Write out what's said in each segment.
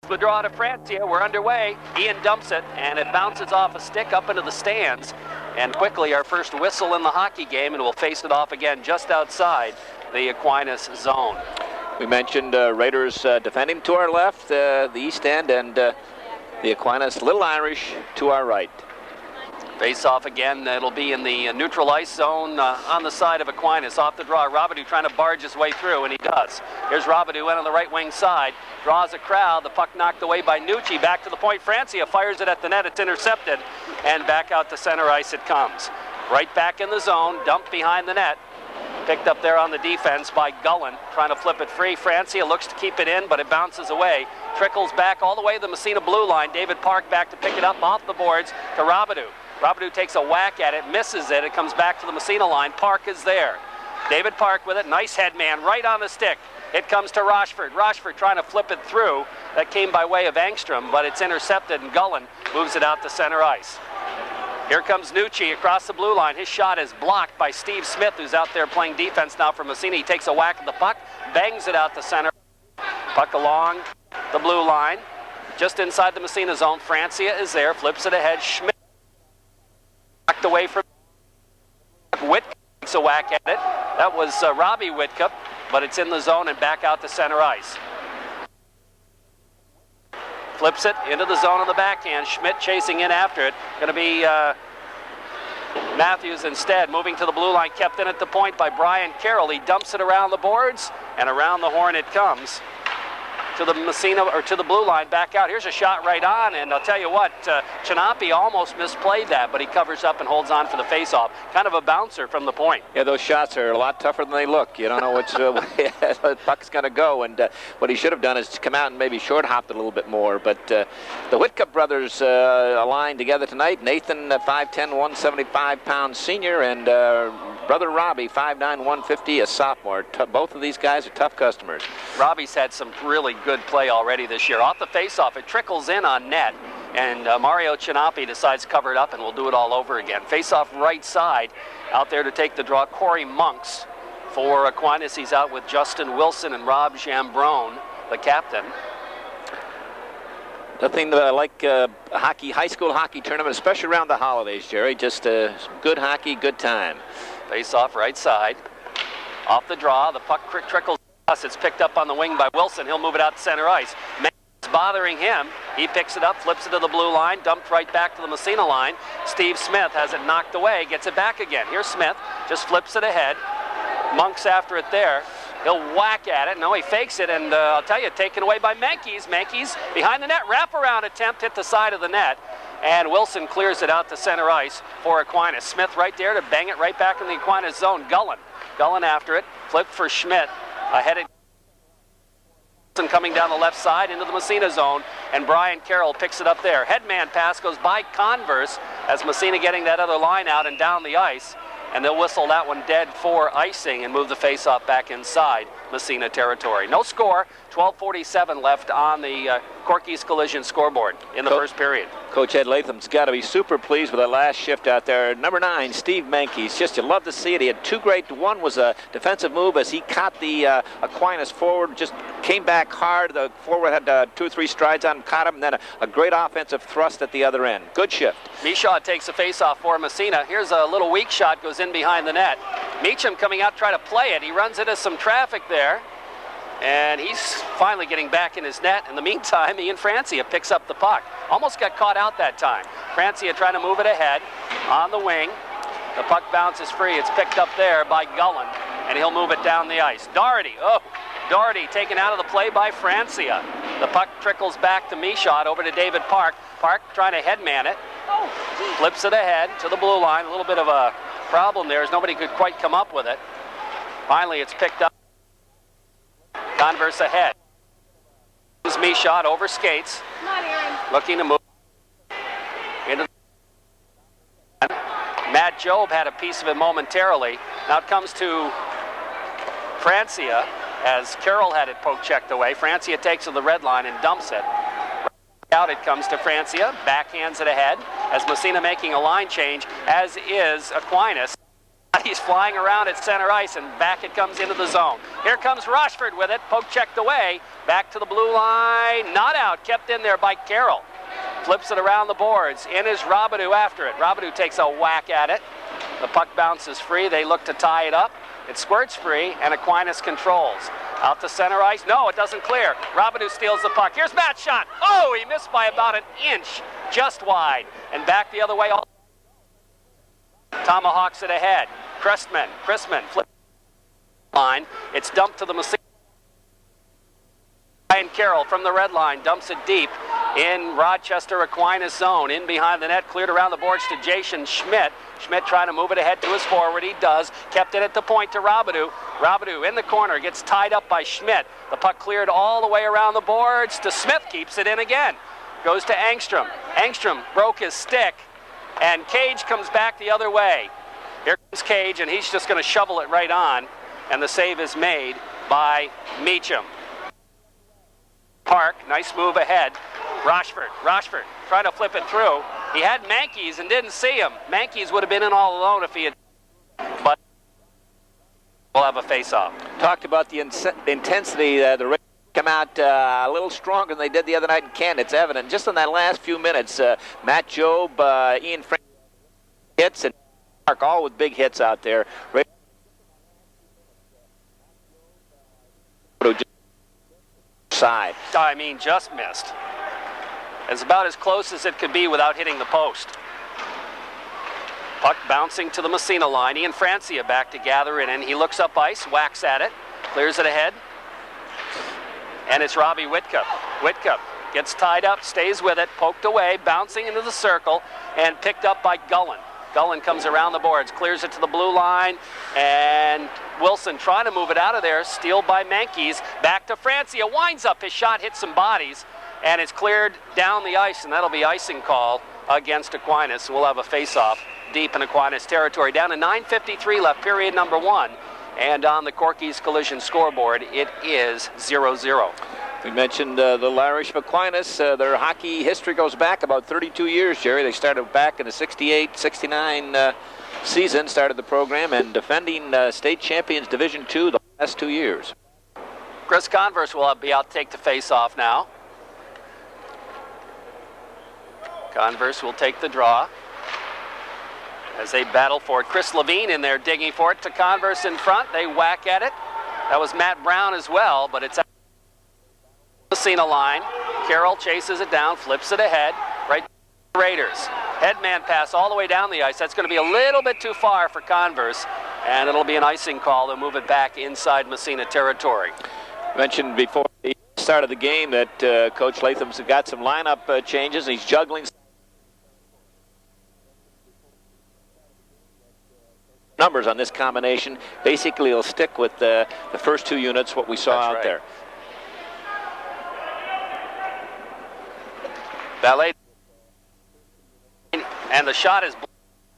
The draw to Francia. We're underway. Ian dumps it, and it bounces off a stick up into the stands. And quickly, our first whistle in the hockey game, and we'll face it off again just outside the Aquinas zone. We mentioned Raiders defending to our left, the east end, and the Aquinas Little Irish to our right. Face off again. It'll be in the neutral ice zone on the side of Aquinas. Off the draw, Robidoux trying to barge his way through, and he does. Here's Robidoux in on the right wing side. Draws a crowd. The puck knocked away by Nucci. Back to the point. Francia fires it at the net. It's intercepted, and back out to center ice it comes. Right back in the zone. Dumped behind the net. Picked up there on the defense by Gullen, trying to flip it free. Francia looks to keep it in, but it bounces away. Trickles back all the way to the Massena blue line. David Park back to pick it up off the boards to Robidoux. Robidoux takes a whack at it, misses it. It comes back to the Massena line. Park is there. David Park with it. Nice head man right on the stick. It comes to Rochford. Rochford trying to flip it through. That came by way of Angstrom, but it's intercepted, and Gullen moves it out to center ice. Here comes Nucci across the blue line. His shot is blocked by Steve Smith, who's out there playing defense now for Massena. He takes a whack at the puck, bangs it out to center. Puck along the blue line. Just inside the Massena zone. Francia is there, flips it ahead. Schmidt knocked away from Whitcup, takes a whack at it. That was Robbie Whitcup, but it's in the zone and back out to center ice. Flips it into the zone on the backhand. Schmidt chasing in after it. Going to be Matthews instead. Moving to the blue line. Kept in at the point by Brian Carroll. He dumps it around the boards, and around the horn it comes. To the Massena, or to the blue line, back out. Here's a shot right on, and I'll tell you what, Chinapi almost misplayed that, but he covers up and holds on for the face-off. Kind of a bouncer from the point. Yeah, those shots are a lot tougher than they look. You don't know which way the puck's going to go, and what he should have done is come out and maybe short-hopped it a little bit more. But the Whitcup brothers aligned together tonight. Nathan, 5'10", 175-pound senior, and brother Robbie, 5'9", 150, a sophomore. Both of these guys are tough customers. Robbie's had some really good play already this year. Off the face-off, it trickles in on net, and Mario Chinapi decides to cover it up, and we'll do it all over again. Face-off right side, out there to take the draw, Corey Monks. For Aquinas, he's out with Justin Wilson and Rob Jambrone, the captain. Nothing like hockey, high school hockey tournament, especially around the holidays, Jerry. Just good hockey, good time. Face-off right side. Off the draw, the puck trickles. It's picked up on the wing by Wilson. He'll move it out to center ice. It's bothering him. He picks it up, flips it to the blue line, dumped right back to the Massena line. Steve Smith has it knocked away, gets it back again. Here's Smith, just flips it ahead. Monk's after it there. He'll whack at it. No, he fakes it, and I'll tell you, taken away by Menkes. Menkes behind the net, wraparound attempt, hit the side of the net. And Wilson clears it out to center ice for Aquinas. Smith right there to bang it right back in the Aquinas zone. Gullen after it, flipped for Schmidt. Ahead of Wilson coming down the left side into the Massena zone, and Brian Carroll picks it up there. Headman pass goes by Converse as Massena getting that other line out and down the ice, and they'll whistle that one dead for icing and move the faceoff back inside Massena territory. No score, 12:47 left on the Corky's Collision scoreboard in the first period. Coach Ed Latham's got to be super pleased with that last shift out there. Number 9, Steve Menkes. Just, you love to see it. He had two great. One was a defensive move as he caught the Aquinas forward, just came back hard. The forward had 2 or 3 strides on him, caught him, and then a great offensive thrust at the other end. Good shift. Mishaw takes a face-off for Massena. Here's a little weak shot, goes in behind the net. Meacham coming out trying to play it. He runs into some traffic there, and he's finally getting back in his net. In the meantime, Ian Francia picks up the puck. Almost got caught out that time. Francia trying to move it ahead on the wing. The puck bounces free. It's picked up there by Gullen, and he'll move it down the ice. Doherty taken out of the play by Francia. The puck trickles back to Michaud, over to David Park. Park trying to headman it. Flips it ahead to the blue line. A little bit of a problem there as nobody could quite come up with it. Finally, it's picked up. Converse ahead. Michaud over skates. Looking to move into the... Matt Job had a piece of it momentarily. Now it comes to Francia as Carroll had it poke checked away. Francia takes to the red line and dumps it. Out it comes to Francia, backhands it ahead as Massena making a line change, as is Aquinas. He's flying around at center ice, and back it comes into the zone. Here comes Rochford with it. Poke checked away. Back to the blue line. Not out. Kept in there by Carroll. Flips it around the boards. In is Robidoux after it. Robidoux takes a whack at it. The puck bounces free. They look to tie it up. It squirts free, and Aquinas controls. Out to center ice. No, it doesn't clear. Robidoux steals the puck. Here's Matt's shot. Oh, he missed by about an inch. Just wide. And back the other way. Tomahawks it ahead. Chrisman flips line. It's dumped to the Massena. Ryan Carroll from the red line dumps it deep in Rochester Aquinas zone. In behind the net, cleared around the boards to Jason Schmidt. Schmidt trying to move it ahead to his forward. He does. Kept it at the point to Robidoux. Robidoux in the corner gets tied up by Schmidt. The puck cleared all the way around the boards to Smith. Keeps it in again. Goes to Angstrom. Angstrom broke his stick, and Cage comes back the other way. Here comes Cage, and he's just going to shovel it right on, and the save is made by Meacham. Park, nice move ahead. Rochford trying to flip it through. He had Mankeys and didn't see him. Mankeys would have been in all alone if he had, but we'll have a face-off. Talked about the intensity. The Raiders come out a little stronger than they did the other night in Kent. It's evident. Just in that last few minutes, Matt Job, Ian Frank hits, and Park, all with big hits out there. Side. I mean, just missed. It's about as close as it could be without hitting the post. Puck bouncing to the Massena line. Ian Francia back to gather it in. He looks up ice, whacks at it, clears it ahead. And it's Robbie Whitcup. Whitcup gets tied up, stays with it, poked away, bouncing into the circle, and picked up by Gullen. Gullen comes around the boards, clears it to the blue line, and Wilson trying to move it out of there, steal by Mankeys. Back to Francia, winds up, his shot hits some bodies, and it's cleared down the ice, and that'll be icing call against Aquinas. We'll have a face-off deep in Aquinas territory. Down to 9:53 left, period number 1. And on the Corky's Collision scoreboard, it is 0-0. We mentioned the Little Irish of Aquinas. Their hockey history goes back about 32 years, Jerry. They started back in the 68-69 season, started the program, and defending state champions Division II the last 2 years. Chris Converse will be out to take the face-off now. Converse will take the draw as they battle for it. Chris Levine in there digging for it to Converse in front. They whack at it. That was Matt Brown as well, but it's Massena line. Carroll chases it down, flips it ahead, right to the Raiders. Headman pass all the way down the ice. That's going to be a little bit too far for Converse, and it'll be an icing call. They'll move it back inside Massena territory. Mentioned before the start of the game that Coach Latham's got some lineup changes. He's juggling numbers on this combination. Basically, he'll stick with the first 2 units, what we saw out there. Ballet, and the shot is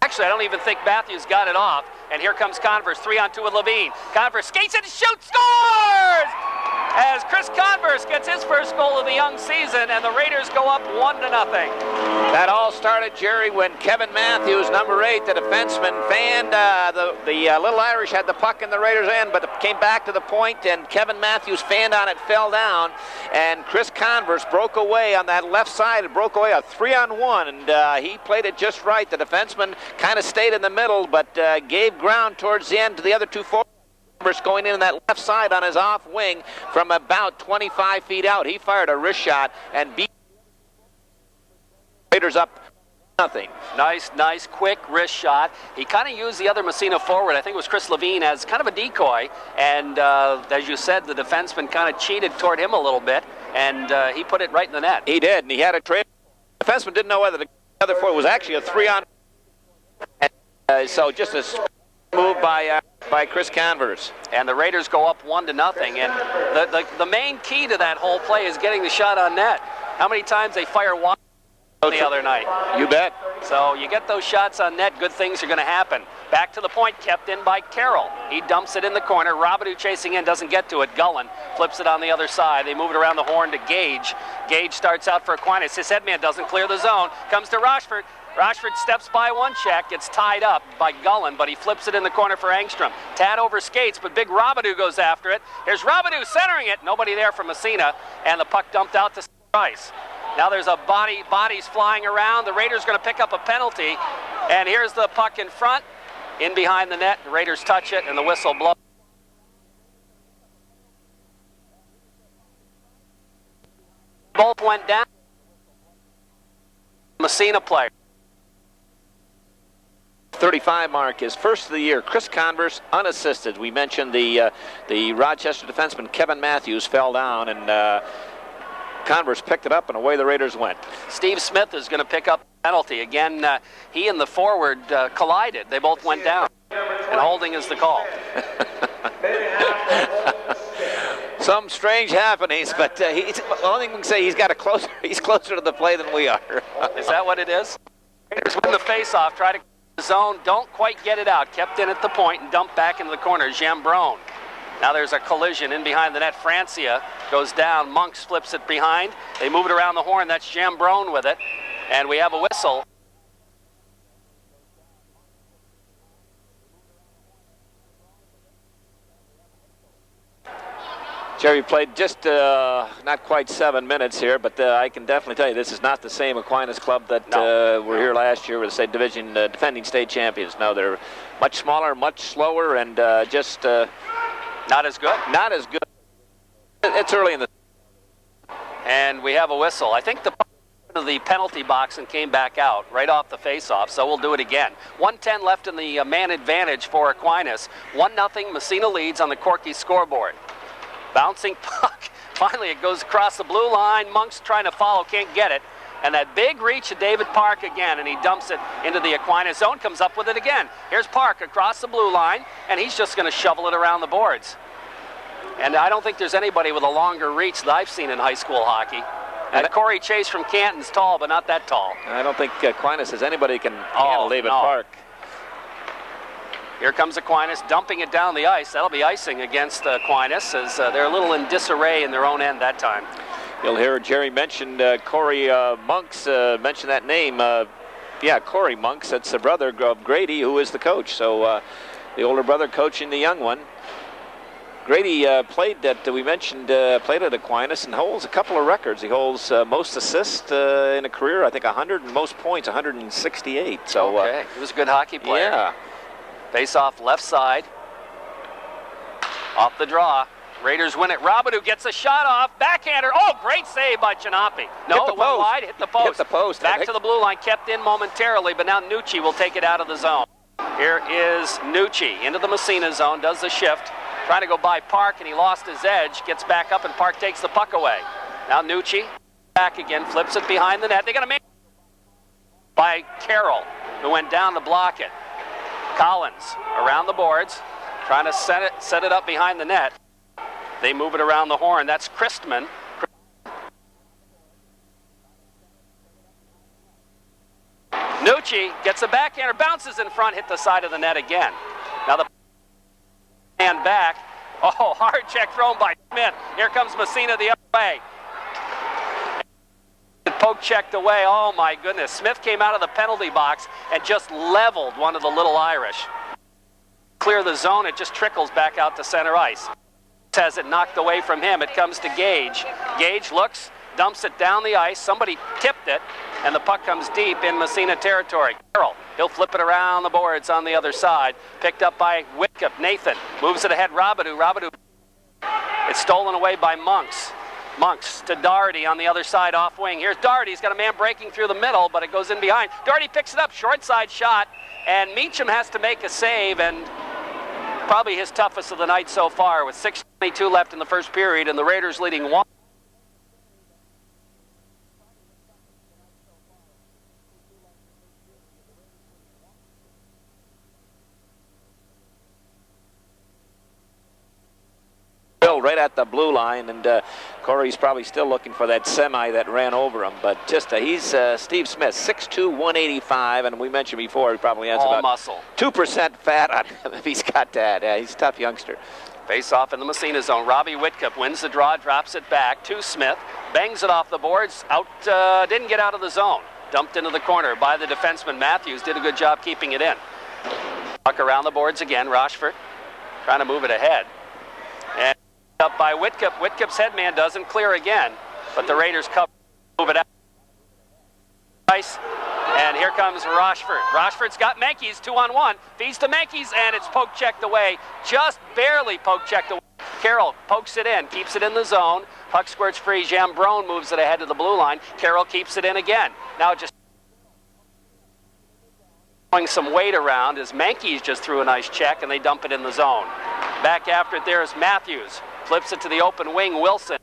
actually, I don't even think Matthews got it off, and here comes Converse, 3-on-2 with Levine. Converse skates it and shoots, scores! As Chris Converse gets his first goal of the young season, and the Raiders go up 1-0. That all started, Jerry, when Kevin Matthews, number 8, the defenseman, fanned. The Little Irish had the puck in the Raiders' end, but it came back to the point, and Kevin Matthews fanned on it, fell down, and Chris Converse broke away on that left side. It broke away a 3-on-1, and he played it just right. The defenseman kind of stayed in the middle, but gave ground towards the end to the other 2 forwards. Going in on that left side on his off wing from about 25 feet out. He fired a wrist shot and beat Raiders up 0. Nice, quick wrist shot. He kind of used the other Massena forward, I think it was Chris Levine, as kind of a decoy. And as you said, the defenseman kind of cheated toward him a little bit, and he put it right in the net. He did, and he had a trade. The defenseman didn't know whether the other forward was actually a 3-on. So just a move by Chris Converse. And the Raiders go up 1-0, and the main key to that whole play is getting the shot on net. How many times they fire wide the other night? You bet. So you get those shots on net, good things are going to happen. Back to the point, kept in by Carroll. He dumps it in the corner. Robidoux chasing in, doesn't get to it. Gullen flips it on the other side. They move it around the horn to Gage. Gage starts out for Aquinas. His headman doesn't clear the zone. Comes to Rochford. Rochford steps by one check, gets tied up by Gullen, but he flips it in the corner for Engstrom. Tad over skates, but big Robidoux goes after it. Here's Robidoux centering it. Nobody there for Massena, and the puck dumped out to Rice. Now there's a bodies flying around. The Raiders going to pick up a penalty, and here's the puck in front, in behind the net. The Raiders touch it, and the whistle blows. Both went down. Massena player. 35 mark is first of the year. Chris Converse unassisted. We mentioned the Rochester defenseman Kevin Matthews fell down, and Converse picked it up, and away the Raiders went. Steve Smith is going to pick up the penalty. Again, he and the forward collided. They both went down, and holding is the call. Some strange happenings, but the only thing we can say, he's closer to the play than we are. Is that what it is? Raiders win the face-off, try to the zone, don't quite get it out. Kept in at the point and dumped back into the corner. Jambron. Now there's a collision in behind the net. Francia goes down. Monks flips it behind. They move it around the horn. That's Jambron with it. And we have a whistle. Jerry played just not quite 7 minutes here, but I can definitely tell you this is not the same Aquinas club that were here last year with the state division defending state champions. No, they're much smaller, much slower, and just not as good. Not as good. It's early in the. And we have a whistle. I think the penalty box and came back out right off the face-off, so we'll do it again. 1:10 left in the man advantage for Aquinas. 1-0 Massena leads on the Corky scoreboard. Bouncing puck. Finally, it goes across the blue line. Monk's trying to follow, can't get it. And that big reach of David Park again, and he dumps it into the Aquinas zone, comes up with it again. Here's Park across the blue line, and he's just going to shovel it around the boards. And I don't think there's anybody with a longer reach that I've seen in high school hockey. And Corey Chase from Canton's tall, but not that tall. I don't think Aquinas has anybody can handle David Park. Here comes Aquinas dumping it down the ice. That'll be icing against Aquinas, as they're a little in disarray in their own end that time. You'll hear Jerry mention Corey Monks, mention that name. Yeah, Corey Monks, that's the brother of Grady, who is the coach. So the older brother coaching the young one. Grady played at Aquinas and holds a couple of records. He holds most assists in a career, I think 100, and most points, 168. So okay, he was a good hockey player. Yeah. Face off left side. Off the draw. Raiders win it. Robidoux gets a shot off. Backhander. Oh, great save by Chinapi. No, it went wide. Hit the post. Hit the post. Back to the blue line. Kept in momentarily, but now Nucci will take it out of the zone. Here is Nucci into the Massena zone. Does the shift. Trying to go by Park, and he lost his edge. Gets back up, and Park takes the puck away. Now Nucci back again. Flips it behind the net. They got a man by Carroll, who went down to block it. Collins around the boards, trying to set it up behind the net. They move it around the horn. That's Christman. Nucci gets a backhander, bounces in front, hit the side of the net again. Now the man back. Oh, hard check thrown by Smith. Here comes Massena the other way. Poke checked away. Oh my goodness. Smith came out of the penalty box and just leveled one of the Little Irish. Clear the zone, it just trickles back out to center ice. Has it knocked away from him. It comes to Gage. Gage looks, dumps it down the ice. Somebody tipped it, and the puck comes deep in Massena territory. Carroll, he'll flip it around the boards on the other side. Picked up by Whitcup. Nathan moves it ahead. Robidoux. It's stolen away by Monks. Monks to Doherty on the other side off wing. Here's Doherty. He's got a man breaking through the middle, but it goes in behind. Doherty picks it up, short side shot, and Meacham has to make a save, and probably his toughest of the night so far, with 6:22 left in the first period, and the Raiders leading 1. Right at the blue line, and Corey's probably still looking for that semi that ran over him, but just he's Steve Smith, 6'2", 185, and we mentioned before he probably has all about muscle. 2% fat on him if he's got that. Yeah, he's a tough youngster. Face off in the Massena zone. Robbie Whitcup wins the draw, drops it back to Smith, bangs it off the boards, out, didn't get out of the zone. Dumped into the corner by the defenseman. Matthews did a good job keeping it in. Puck around the boards again. Rochefort trying to move it ahead. And up by Whitcup. Whitcup's headman doesn't clear again, but the Raiders move it out. Nice. And here comes Rochefort. Rochefort's got Menkes 2-on-1. Feeds to Menkes, and it's poke checked away. Just barely poke checked away. Carroll pokes it in, keeps it in the zone. Puck squirts free. Jambron moves it ahead to the blue line. Carroll keeps it in again. Now just throwing some weight around as Menkes just threw a nice check, and they dump it in the zone. Back after it there is Matthews. Flips it to the open wing, Wilson.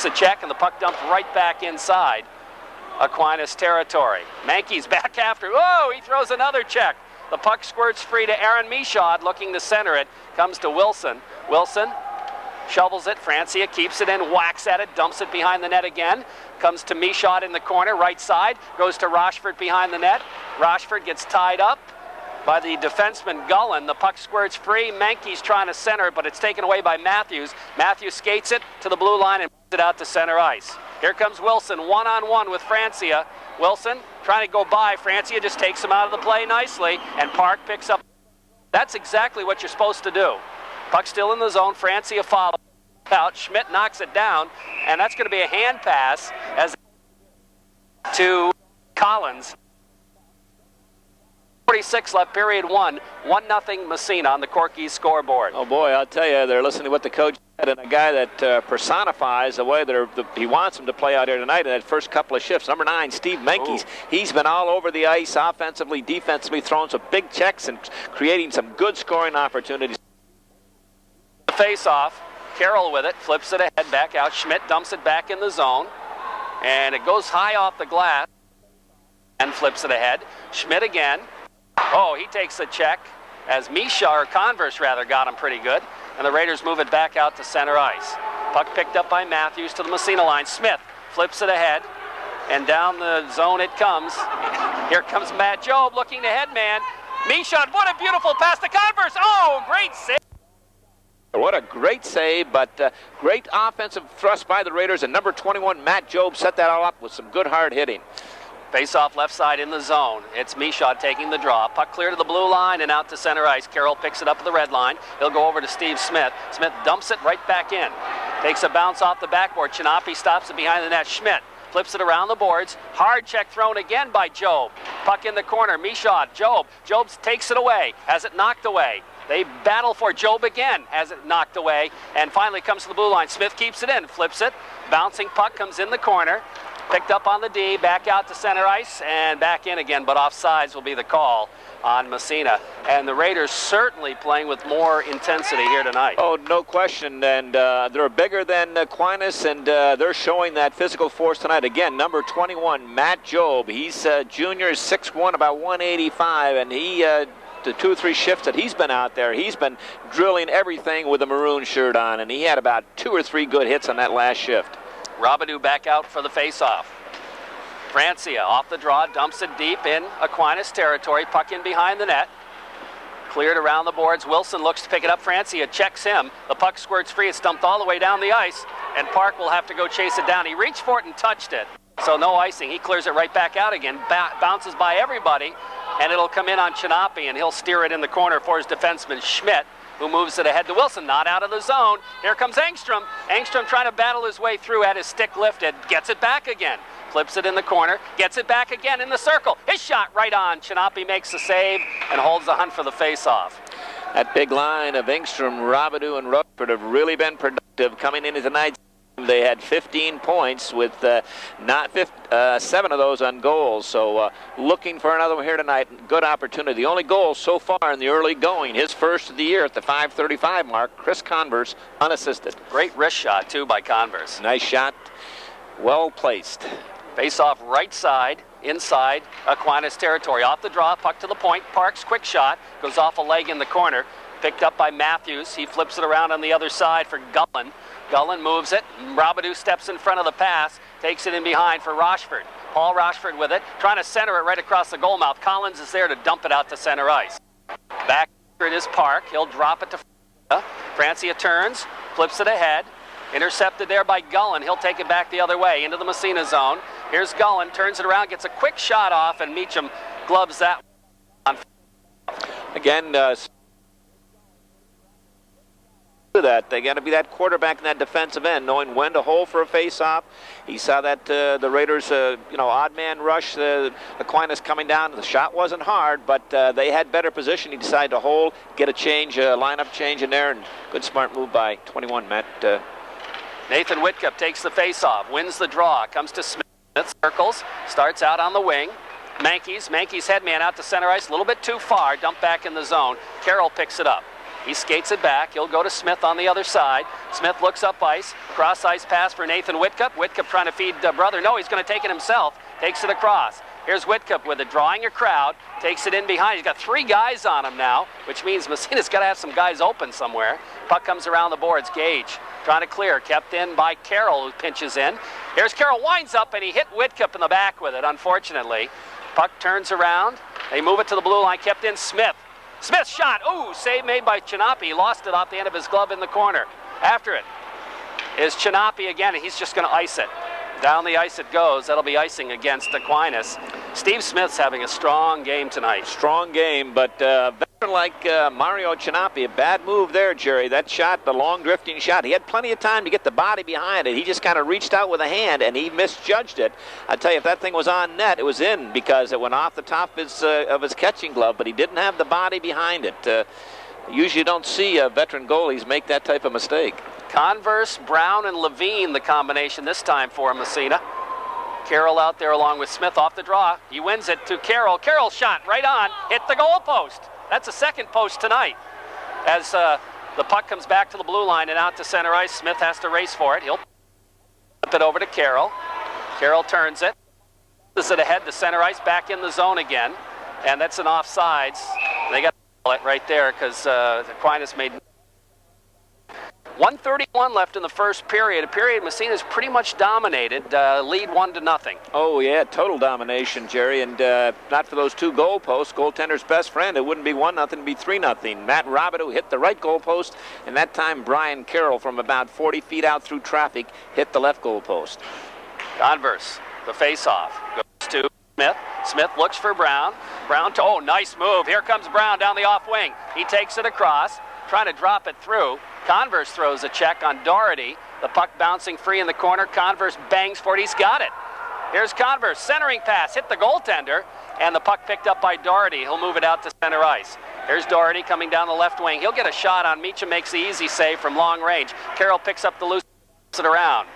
A check, and the puck dumped right back inside Aquinas territory. Menkes back after. Oh, he throws another check. The puck squirts free to Aaron Michaud, looking to center it. Comes to Wilson. Wilson shovels it. Francia keeps it in, whacks at it, dumps it behind the net again. Comes to Michaud in the corner, right side. Goes to Rochefort behind the net. Rochefort gets tied up by the defenseman Gullen. The puck squirts free. Menkes trying to center it, but it's taken away by Matthews. Matthews skates it to the blue line and puts it out to center ice. Here comes Wilson, one-on-one with Francia. Wilson trying to go by. Francia just takes him out of the play nicely, and Park picks up. That's exactly what you're supposed to do. Puck still in the zone. Francia follows out. Schmidt knocks it down, and that's going to be a hand pass as to Collins. 46 left, period one. 1-0 Massena on the Corky's scoreboard. Oh boy, I'll tell you, they're listening to what the coach said, and a guy that personifies the way he wants him to play out here tonight in that first couple of shifts. Number 9, Steve Menkes. He's been all over the ice, offensively, defensively, throwing some big checks and creating some good scoring opportunities. Face-off. Carroll with it, flips it ahead, back out. Schmidt dumps it back in the zone, and it goes high off the glass and flips it ahead. Schmidt again. Oh, he takes a check as Converse got him pretty good. And the Raiders move it back out to center ice. Puck picked up by Matthews to the Massena line. Smith flips it ahead, and down the zone it comes. Here comes Matt Job looking to headman. Michaud, what a beautiful pass to Converse. Oh, great save. What a great save, but great offensive thrust by the Raiders. And number 21, Matt Job, set that all up with some good hard hitting. Face-off left side in the zone. It's Michaud taking the draw. Puck clear to the blue line and out to center ice. Carroll picks it up at the red line. He'll go over to Steve Smith. Smith dumps it right back in. Takes a bounce off the backboard. Chinapi stops it behind the net. Schmidt flips it around the boards. Hard check thrown again by Job. Puck in the corner. Michaud. Job takes it away. Has it knocked away. They battle for Job again. Has it knocked away. And finally comes to the blue line. Smith keeps it in. Flips it. Bouncing puck comes in the corner. Picked up on the D, back out to center ice, and back in again, but offsides will be the call on Massena. And the Raiders certainly playing with more intensity here tonight. Oh, no question, and they're bigger than Aquinas, and they're showing that physical force tonight. Again, number 21, Matt Job. He's junior, 6'1", about 185, and he... the 2 or 3 shifts that he's been out there, he's been drilling everything with a maroon shirt on, and he had about 2 or 3 good hits on that last shift. Robidoux back out for the face-off. Francia off the draw, dumps it deep in Aquinas territory. Puck in behind the net. Cleared around the boards. Wilson looks to pick it up. Francia checks him. The puck squirts free. It's dumped all the way down the ice, and Park will have to go chase it down. He reached for it and touched it, so no icing. He clears it right back out again. Bounces by everybody, and it'll come in on Chinapi, and he'll steer it in the corner for his defenseman Schmidt, who moves it ahead to Wilson, not out of the zone. Here comes Engstrom. Engstrom trying to battle his way through, had his stick lifted, gets it back again. Flips it in the corner, gets it back again in the circle. His shot right on. Chinapi makes the save and holds the hunt for the face-off. That big line of Engstrom, Robidoux, and Rutherford have really been productive coming into tonight's game. They had 15 points with 7 of those on goals. So looking for another one here tonight. Good opportunity. The only goal so far in the early going, his first of the year at the 5:35 mark, Chris Converse, unassisted. Great wrist shot, too, by Converse. Nice shot. Well placed. Face-off right side, inside Aquinas territory. Off the draw, puck to the point. Parks, quick shot. Goes off a leg in the corner. Picked up by Matthews. He flips it around on the other side for Gullen. Gullen moves it. Robidoux steps in front of the pass. Takes it in behind for Rochefort. Paul Rochefort with it. Trying to center it right across the goal mouth. Collins is there to dump it out to center ice. Back it is Park. He'll drop it to Francia. Francia turns. Flips it ahead. Intercepted there by Gullen. He'll take it back the other way into the Massena zone. Here's Gullen, turns it around, gets a quick shot off, and Meacham gloves that on. Again, that they got to be that quarterback in that defensive end, knowing when to hold for a face-off. He saw that the Raiders, odd man rush. Aquinas coming down. The shot wasn't hard, but they had better position. He decided to hold, get a change, lineup change in there, and good smart move by 21, Matt. Nathan Whitcup takes the face-off, wins the draw, comes to Smith, circles, starts out on the wing. Mankey's head man out to center ice, a little bit too far, dumped back in the zone. Carroll picks it up. He skates it back. He'll go to Smith on the other side. Smith looks up ice. Cross ice pass for Nathan Whitcup. Whitcup trying to feed brother. No, he's going to take it himself. Takes it across. Here's Whitcup with it, drawing a crowd. Takes it in behind. He's got 3 guys on him now, which means Massena's got to have some guys open somewhere. Puck comes around the boards. Gage trying to clear. Kept in by Carroll, who pinches in. Here's Carroll, winds up, and he hit Whitcup in the back with it, unfortunately. Puck turns around. They move it to the blue line. Kept in Smith. Smith shot. Ooh, save made by Chinapi. He lost it off the end of his glove in the corner. After it is Chinapi again, and he's just going to ice it. Down the ice it goes. That'll be icing against Aquinas. Steve Smith's having a strong game tonight. Strong game, but veteran like Mario Chinapi, a bad move there, Jerry. That shot, the long drifting shot, he had plenty of time to get the body behind it. He just kind of reached out with a hand, and he misjudged it. I tell you, if that thing was on net, it was in because it went off the top of his catching glove, but he didn't have the body behind it. Usually you don't see veteran goalies make that type of mistake. Converse, Brown, and Levine, the combination this time for Massena. Carroll out there along with Smith off the draw. He wins it to Carroll. Carroll shot right on, hit the goal post. That's a second post tonight. As the puck comes back to the blue line and out to center ice, Smith has to race for it. He'll flip it over to Carroll. Carroll turns it. This is it ahead to center ice, back in the zone again. And that's an offsides. They got to call it right there because Aquinas made 1:31 left in the first period. A period Massena's pretty much dominated, lead 1-0. Oh, yeah, total domination, Jerry. And not for those 2 goal posts, goaltender's best friend, it wouldn't be 1-0, it'd be 3-0. Matt Robidoux hit the right goal post, and that time Brian Carroll from about 40 feet out through traffic hit the left goal post. Converse, the face-off, goes to Smith. Smith looks for Brown. Oh, nice move. Here comes Brown down the off wing. He takes it across, trying to drop it through. Converse throws a check on Doherty. The puck bouncing free in the corner. Converse bangs for it. He's got it. Here's Converse. Centering pass. Hit the goaltender. And the puck picked up by Doherty. He'll move it out to center ice. Here's Doherty coming down the left wing. He'll get a shot on Meacham. Makes the easy save from long range. Carroll picks up the loose, flips it around.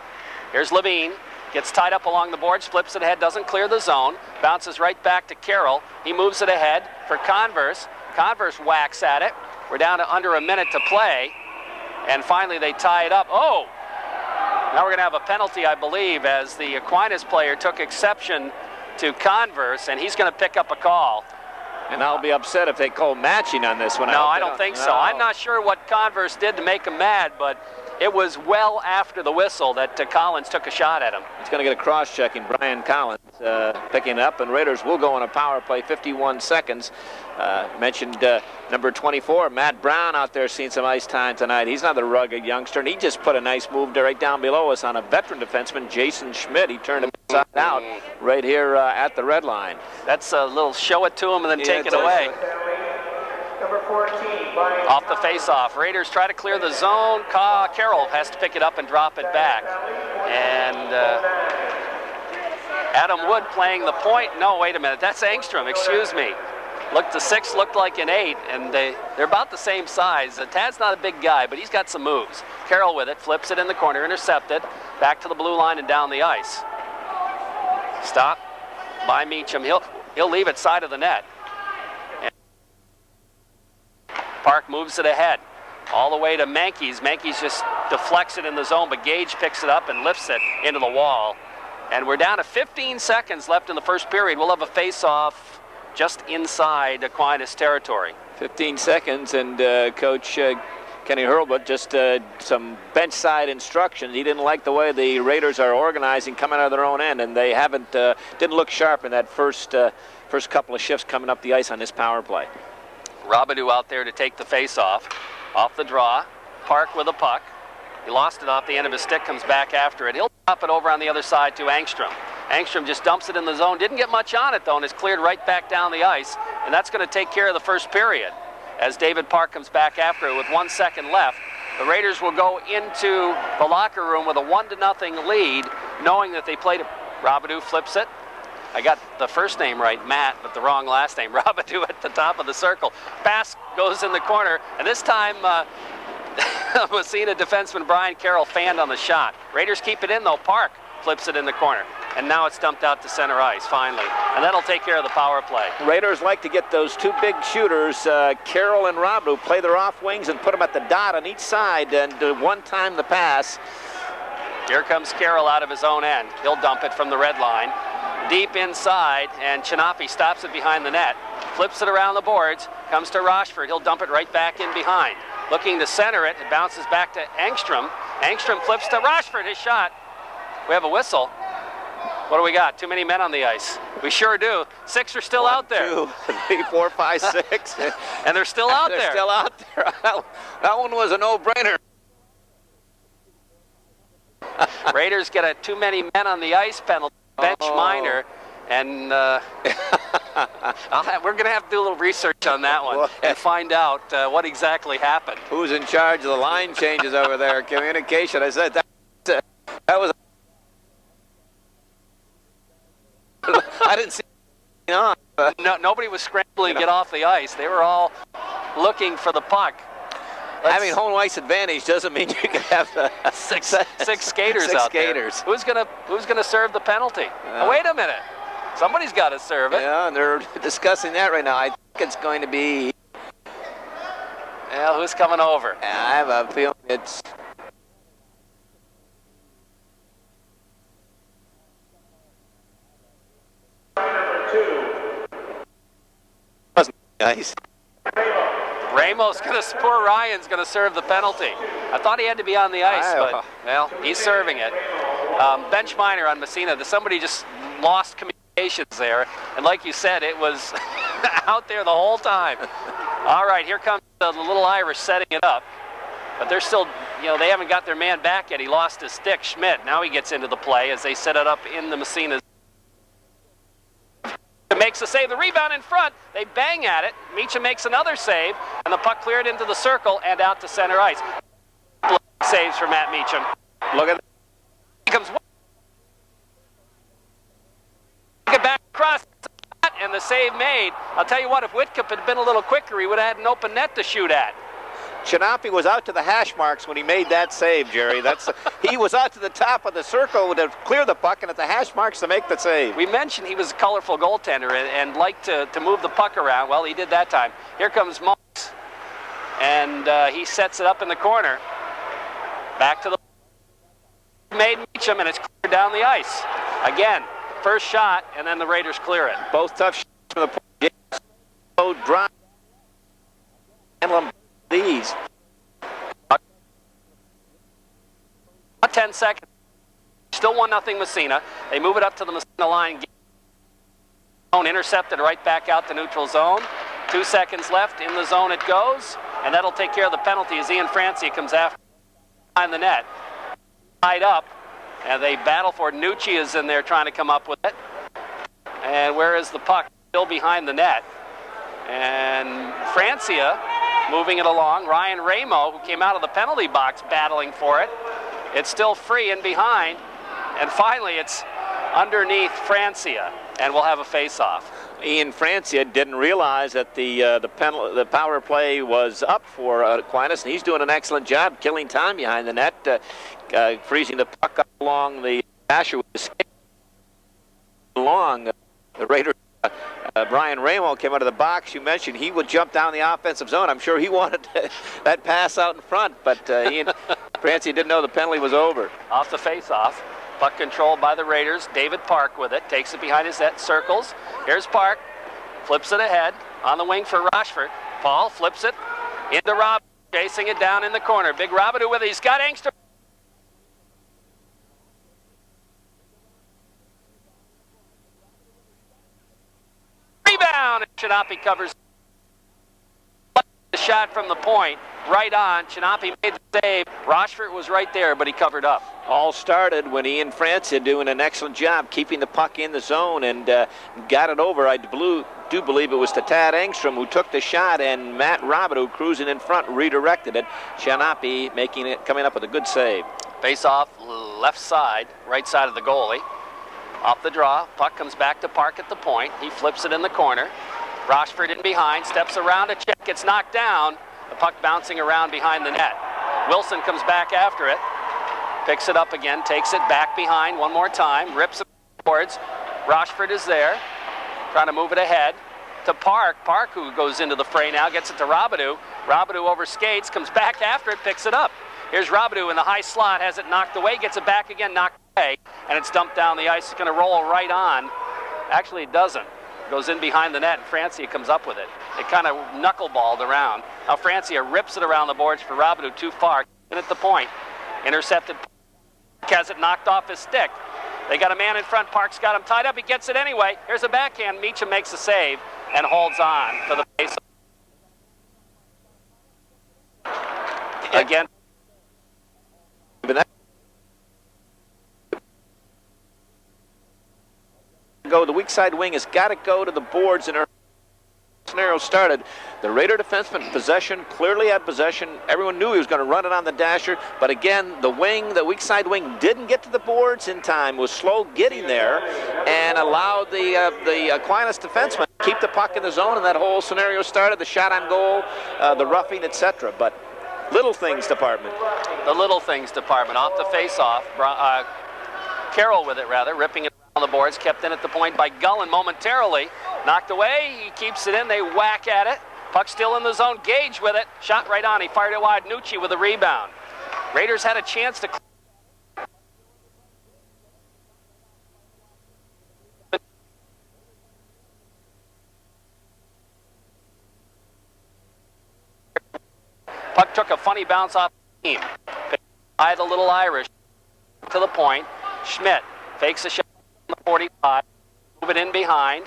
Here's Levine. Gets tied up along the boards. Flips it ahead. Doesn't clear the zone. Bounces right back to Carroll. He moves it ahead for Converse. Converse whacks at it. We're down to under a minute to play. And finally they tie it up. Oh! Now we're going to have a penalty, I believe, as the Aquinas player took exception to Converse, and he's going to pick up a call. And I'll be upset if they call matching on this one. No, I don't think so. I'm not sure what Converse did to make him mad, but it was well after the whistle that Collins took a shot at him. He's going to get a cross-checking. Brian Collins picking it up, and Raiders will go on a power play, 51 seconds. Mentioned number 24, Matt Brown, out there seeing some ice time tonight. He's not a rugged youngster, and he just put a nice move right down below us on a veteran defenseman, Jason Schmidt. He turned him inside out right here at the red line. That's a little show it to him and then take it away. Number 14, off the face-off. Raiders try to clear the zone. Carroll has to pick it up and drop it back. And Adam Wood playing the point. No, wait a minute. That's Engstrom. Excuse me. Looked the 6 looked like an 8, and they're about the same size. Tad's not a big guy, but he's got some moves. Carroll with it, flips it in the corner, intercepted, back to the blue line and down the ice. Stop by Meacham. He'll leave it side of the net. And Park moves it ahead, all the way to Mankey's. Mankey's just deflects it in the zone, but Gage picks it up and lifts it into the wall. And we're down to 15 seconds left in the first period. We'll have a face-off just inside Aquinas territory. 15 seconds, and Coach Kenny Hurlbut just some bench side instructions. He didn't like the way the Raiders are organizing coming out of their own end, and they didn't look sharp in that first couple of shifts coming up the ice on this power play. Robidoux out there to take the face off the draw. Park with a puck. He lost it off the end of his stick, comes back after it. He'll drop it over on the other side to Angstrom. Angstrom just dumps it in the zone. Didn't get much on it, though, and is cleared right back down the ice. And that's going to take care of the first period. As David Park comes back after it with 1 second left, the Raiders will go into the locker room with a 1-0 lead, knowing that they played it. Robidoux flips it. I got the first name right, Matt, but the wrong last name. Robidoux at the top of the circle. Pass goes in the corner, and this time Massena defenseman Brian Carroll fanned on the shot. Raiders keep it in, though. Park flips it in the corner. And now it's dumped out to center ice, finally. And that'll take care of the power play. Raiders like to get those two big shooters, Carroll and Robidoux, play their off wings and put them at the dot on each side and one-time the pass. Here comes Carroll out of his own end. He'll dump it from the red line. Deep inside, and Chinapi stops it behind the net. Flips it around the boards, comes to Rochford. He'll dump it right back in behind. Looking to center it, it bounces back to Angstrom. Angstrom flips to Rochford, his shot. We have a whistle. What do we got? Too many men on the ice. We sure do. 6 are still out there. 1, 2, 3, 4, 5, 6. And they're still out there. They're still out there. That one was a no-brainer. Raiders get a too many men on the ice penalty. Bench minor. And we're going to have to do a little research on that one and find out what exactly happened. Who's in charge of the line changes over there? Communication. I said that was... I didn't see it on. No, nobody was scrambling to get off the ice. They were all looking for the puck. Having home ice advantage doesn't mean you can have six skaters six out skaters. there. Who's gonna serve the penalty? Oh, wait a minute. Somebody's got to serve it. Yeah, and they're discussing that right now. I think it's going to be... Well, who's coming over? I have a feeling it's... Nice. Poor Ryan's gonna serve the penalty. I thought he had to be on the ice, but well, he's serving it. Bench minor on Massena. Somebody just lost communications there, and like you said, it was out there the whole time. All right, here comes the little Irish setting it up, but they're still, they haven't got their man back yet. He lost his stick, Schmidt. Now he gets into the play as they set it up in the Massena's. Makes the save. The rebound in front. They bang at it. Meacham makes another save, and the puck cleared into the circle and out to center ice. Saves for Matt Meacham. Look at that. He comes. Get back across, and the save made. I'll tell you what, if Whitcup had been a little quicker, he would have had an open net to shoot at. Chinapi was out to the hash marks when he made that save, Jerry. He was out to the top of the circle to clear the puck and at the hash marks to make the save. We mentioned he was a colorful goaltender and liked to move the puck around. Well, he did that time. Here comes Moss, and he sets it up in the corner. Back to the made Meacham, and it's cleared down the ice. Again, first shot, and then the Raiders clear it. Both tough shots from the point. Drive. These. 10 seconds. Still 1-0 Massena. They move it up to the Massena line. Intercepted right back out to neutral zone. 2 seconds left. In the zone it goes. And that'll take care of the penalty as Ian Francia comes after behind the net. Tied up. And they battle for it. Nucci is in there trying to come up with it. And where is the puck? Still behind the net. And Francia moving it along. Ryan Ramo, who came out of the penalty box battling for it. It's still free and behind. And finally, it's underneath Francia, and we'll have a face-off. Ian Francia didn't realize that the power play was up for Aquinas, and he's doing an excellent job killing time behind the net, freezing the puck up along the dasher with the skate. Along the Raiders. Brian Ramo came out of the box. You mentioned he would jump down the offensive zone. I'm sure he wanted that pass out in front, but Ian Francia didn't know the penalty was over. Off the face-off. Puck controlled by the Raiders. David Park with it. Takes it behind his net, circles. Here's Park. Flips it ahead. On the wing for Rochford. Paul flips it into Rob. Chasing it down in the corner. Big Robidoux with it. He's got Angstrom. Rebound. And Chinapi covers the shot from the point. right on. Chinapi made the save. Rochefort was right there, but he covered up. All started when Ian Francia doing an excellent job keeping the puck in the zone and got it over. I do believe it was to Tad Engstrom who took the shot, and Matt Robidoux cruising in front redirected it. Chinapi coming up with a good save. Face off left side, right side of the goalie. Off the draw, puck comes back to Park at the point. He flips it in the corner. Rochefort in behind, steps around a check, gets knocked down. The puck bouncing around behind the net. Wilson comes back after it. Picks it up again, takes it back behind one more time, rips it towards. Rochefort is there, trying to move it ahead to Park. Park, who goes into the fray now, gets it to Robidoux. Robidoux overskates, comes back after it, picks it up. Here's Robidoux in the high slot, has it knocked away, gets it back again, knocked away, and it's dumped down the ice. It's going to roll right on. Actually, it doesn't. Goes in behind the net, and Francia comes up with it. It kind of knuckleballed around. Now Francia rips it around the boards for Robidoux too far. And at the point, intercepted. Has it knocked off his stick. They got a man in front. Park's got him tied up. He gets it anyway. Here's a backhand. Meacham makes a save and holds on for the face. Again. The weak side wing has got to go to the boards, and our scenario started. The Raider defenseman possession, clearly had possession. Everyone knew he was going to run it on the dasher, but again, the weak side wing didn't get to the boards in time, was slow getting there, and allowed the Aquinas defenseman to keep the puck in the zone, and that whole scenario started. The shot on goal, the roughing, etc. But little things department. The little things department. Off the face-off. Carroll with it, rather, ripping it on the boards, kept in at the point by Gullen momentarily. Knocked away, he keeps it in, they whack at it. Puck still in the zone, Gage with it. Shot right on, he fired it wide. Nucci with a rebound. Raiders had a chance to... Puck took a funny bounce off the team. By the little Irish to the point. Schmidt fakes a shot on the 45. Move it in behind.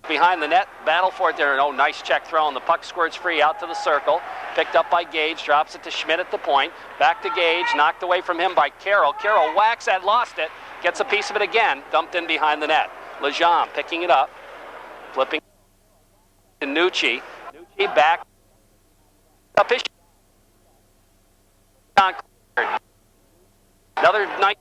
Behind the net, battle for it there. Oh, nice check throw, and the puck squirts free out to the circle. Picked up by Gage, drops it to Schmidt at the point. Back to Gage, knocked away from him by Carroll. Carroll whacks at, lost it, gets a piece of it again, dumped in behind the net. Lejean picking it up, flipping to Nucci. Nucci back up his shot. Another nice.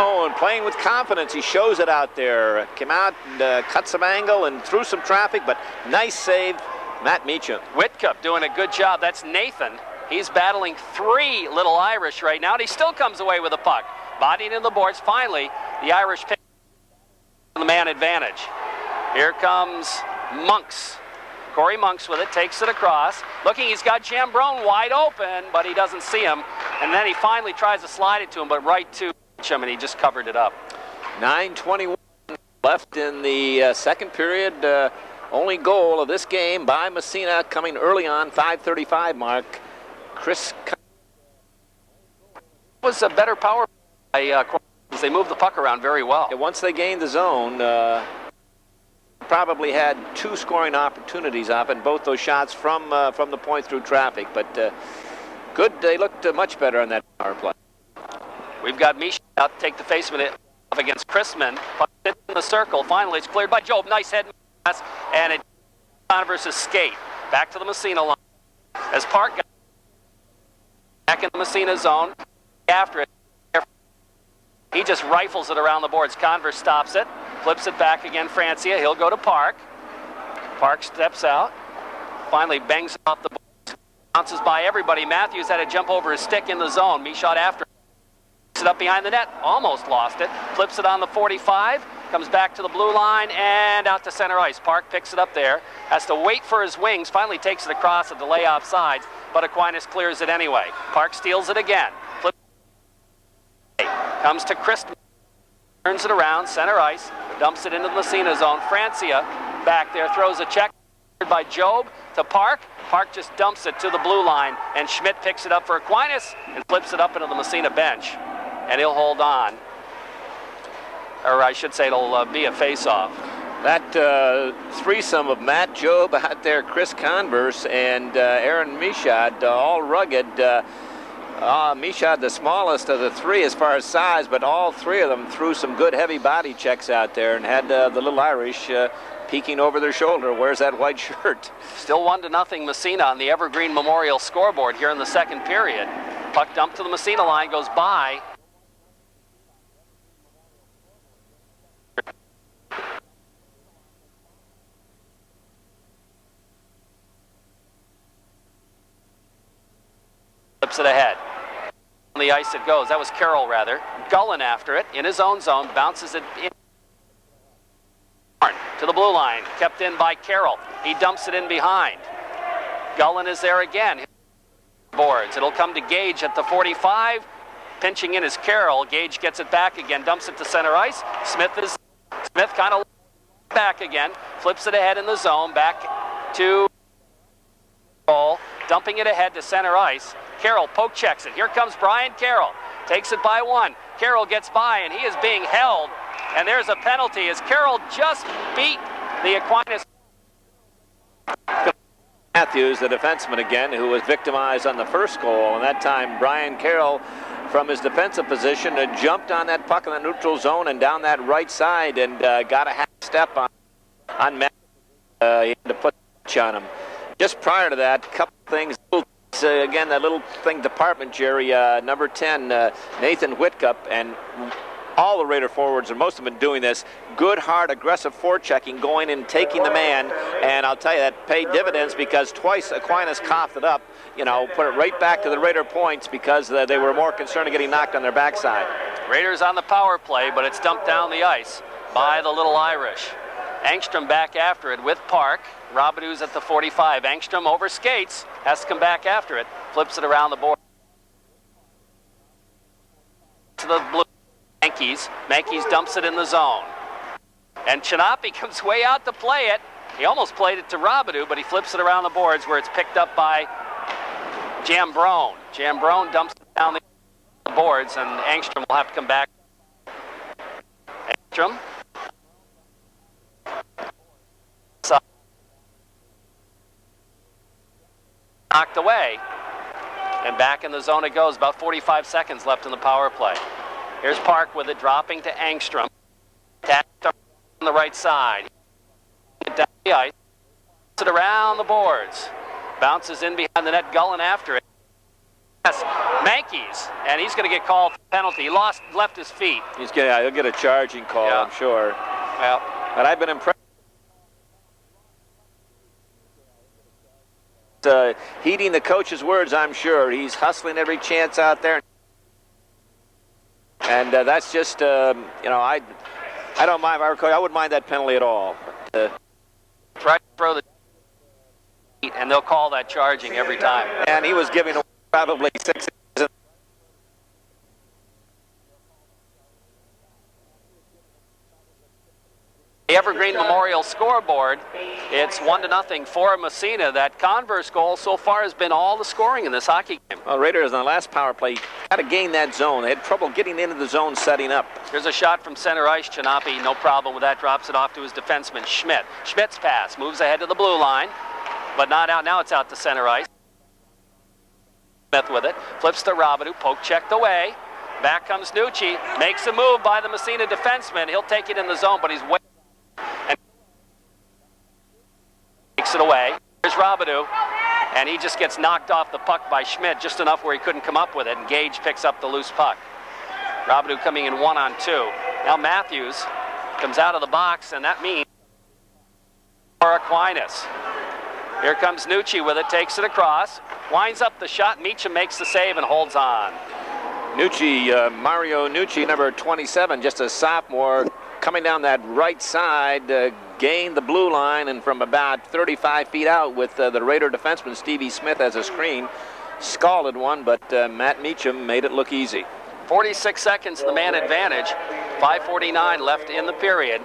Oh, and playing with confidence, he shows it out there. Came out and cut some angle and threw some traffic, but nice save, Matt Meacham. Whitcup doing a good job. That's Nathan. He's battling three little Irish right now, and he still comes away with a puck. Bodying in the boards. Finally, the Irish pick the man advantage. Here comes Monks. Corey Monks with it, takes it across. Looking, he's got Jambrone wide open, but he doesn't see him. And then he finally tries to slide it to him, but right to him, and he just covered it up. 9:21 left in the second period. Only goal of this game by Massena coming early on, 5:35 mark. Chris was a better power play. They moved the puck around very well. Once they gained the zone, probably had two scoring opportunities up, and both those shots from the point through traffic. But good, they looked much better on that power play. We've got Misha out to take the faceman off against Chrisman. Puck in the circle. Finally, it's cleared by Job. Nice head pass, and it's on versus skate. Back to the Massena line. As Park got back in the Massena zone, after it, he just rifles it around the boards. Converse stops it, flips it back again. Francia, he'll go to Park. Park steps out, finally bangs off the boards, bounces by everybody. Matthews had to jump over his stick in the zone. Michaud after. It up behind the net, almost lost it, flips it on the 45, comes back to the blue line and out to center ice. Park picks it up there, has to wait for his wings, finally takes it across at the layoff sides, but Aquinas clears it anyway. Park steals it again, flips it, comes to Christman, turns it around, center ice, dumps it into the Massena zone. Francia back there, throws a check by Job to Park. Park just dumps it to the blue line, and Schmidt picks it up for Aquinas and flips it up into the Massena bench. And he'll hold on. Or I should say it'll be a face-off. That threesome of Matt Jobe out there, Chris Converse, and Aaron Michaud, all rugged. Michaud, the smallest of the three as far as size, but all three of them threw some good heavy body checks out there and had the little Irish peeking over their shoulder. Where's that white shirt? Still 1-0 Massena on the Evergreen Memorial scoreboard here in the second period. Puck dumped to the Massena line, goes by. Flips it ahead. On the ice it goes. That was Carroll, rather. Gullen after it in his own zone, bounces it in to the blue line, kept in by Carroll. He dumps it in behind. Gullen is there again. Boards. It'll come to Gage at the 45. Pinching in is Carroll. Gage gets it back again, dumps it to center ice. Smith kind of back again, flips it ahead in the zone, back to goal, dumping it ahead to center ice. Carroll poke checks it. Here comes Brian Carroll. Takes it by one. Carroll gets by, and he is being held. And there's a penalty as Carroll just beat the Aquinas. Matthews, the defenseman again, who was victimized on the first goal. And that time, Brian Carroll, from his defensive position, jumped on that puck in the neutral zone and down that right side and got a half step on Matthews. He had to put a touch on him. Just prior to that, a couple things. Again, that little thing department, Jerry, number 10, Nathan Whitcup, and all the Raider forwards, or most of them, been doing this. Good, hard, aggressive forechecking, going and taking the man. And I'll tell you, that paid dividends because twice Aquinas coughed it up, you know, put it right back to the Raider points because they were more concerned of getting knocked on their backside. Raiders on the power play, but it's dumped down the ice by the little Irish. Angstrom back after it with Park. Robidoux at the 45. Angstrom over skates, has to come back after it, flips it around the board. To the blue. Mankies dumps it in the zone. And Chinapi comes way out to play it. He almost played it to Robidoux, but he flips it around the boards where it's picked up by Jambrone. Jambrone dumps it down the boards, and Angstrom will have to come back. Angstrom. Knocked away. And back in the zone it goes. About 45 seconds left in the power play. Here's Park with it, dropping to Angstrom. Tapped on the right side. Down the ice. Puts it around the boards. Bounces in behind the net, Gullen after it. Yes, Mankies, and he's going to get called for penalty. He left his feet. He'll get a charging call, yeah. I'm sure. Well, but I've been impressed. Heeding the coach's words, I'm sure. He's hustling every chance out there. And that's just, you know, I don't mind if I were coach. I wouldn't mind that penalty at all. Try to throw the and they'll call that charging every time. And he was giving away probably 6 inches. The Evergreen Memorial scoreboard, it's 1-0 for Massena. That Converse goal so far has been all the scoring in this hockey game. Well, Raiders on the last power play got to gain that zone. They had trouble getting into the zone, setting up. Here's a shot from center ice. Chinapi, no problem with that, drops it off to his defenseman, Schmidt. Schmidt's pass moves ahead to the blue line, but not out. Now it's out to center ice. Smith with it, flips to Robidoux, poke checked away. Back comes Nucci, makes a move by the Massena defenseman. He'll take it in the zone, but he's way and takes it away. Here's Robidoux, and he just gets knocked off the puck by Schmidt, just enough where he couldn't come up with it, and Gage picks up the loose puck. Robidoux coming in 1-on-2. Now Matthews comes out of the box, and that means for Aquinas. Here comes Nucci with it, takes it across, winds up the shot. Meacham makes the save and holds on. Nucci, Mario Nucci, number 27, just a sophomore, coming down that right side, gained the blue line, and from about 35 feet out with the Raider defenseman Stevie Smith as a screen, scalded one, but Matt Meacham made it look easy. 46 seconds, the man advantage, 5:49 left in the period.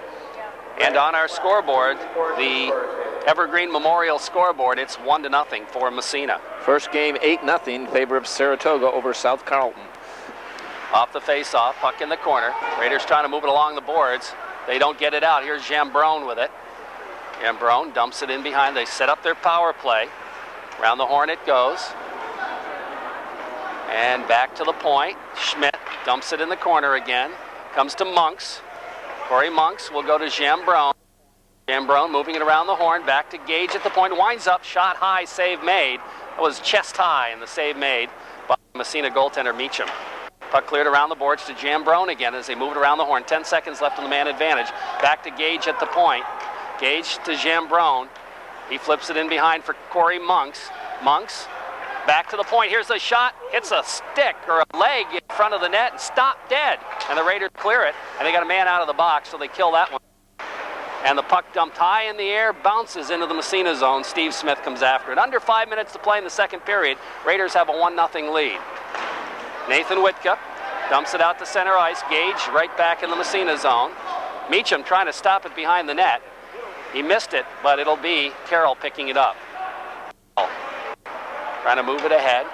And on our scoreboard, the Evergreen Memorial scoreboard, it's 1-0 for Massena. First game 8-0 in favor of Saratoga over South Carlton. Off the face-off, puck in the corner. Raiders trying to move it along the boards. They don't get it out. Here's Jambron with it. Jambron dumps it in behind. They set up their power play. Around the horn it goes. And back to the point. Schmidt dumps it in the corner again. Comes to Monks. Corey Monks will go to Jambron. Jambron moving it around the horn. Back to Gage at the point. Winds up. Shot high. Save made. That was chest high in the save made by Massena goaltender Meacham. Puck cleared around the boards to Jambron again as they move it around the horn. 10 seconds left on the man advantage. Back to Gage at the point. Gage to Jambron. He flips it in behind for Corey Monks. Monks back to the point. Here's the shot. Hits a stick or a leg in front of the net and stop dead. And the Raiders clear it. And they got a man out of the box, so they kill that one. And the puck dumped high in the air, bounces into the Massena zone. Steve Smith comes after it. Under 5 minutes to play in the second period. Raiders have a 1-0 lead. Nathan Whitka dumps it out to center ice. Gage right back in the Massena zone. Meacham trying to stop it behind the net. He missed it, but it'll be Carroll picking it up. Trying to move it ahead.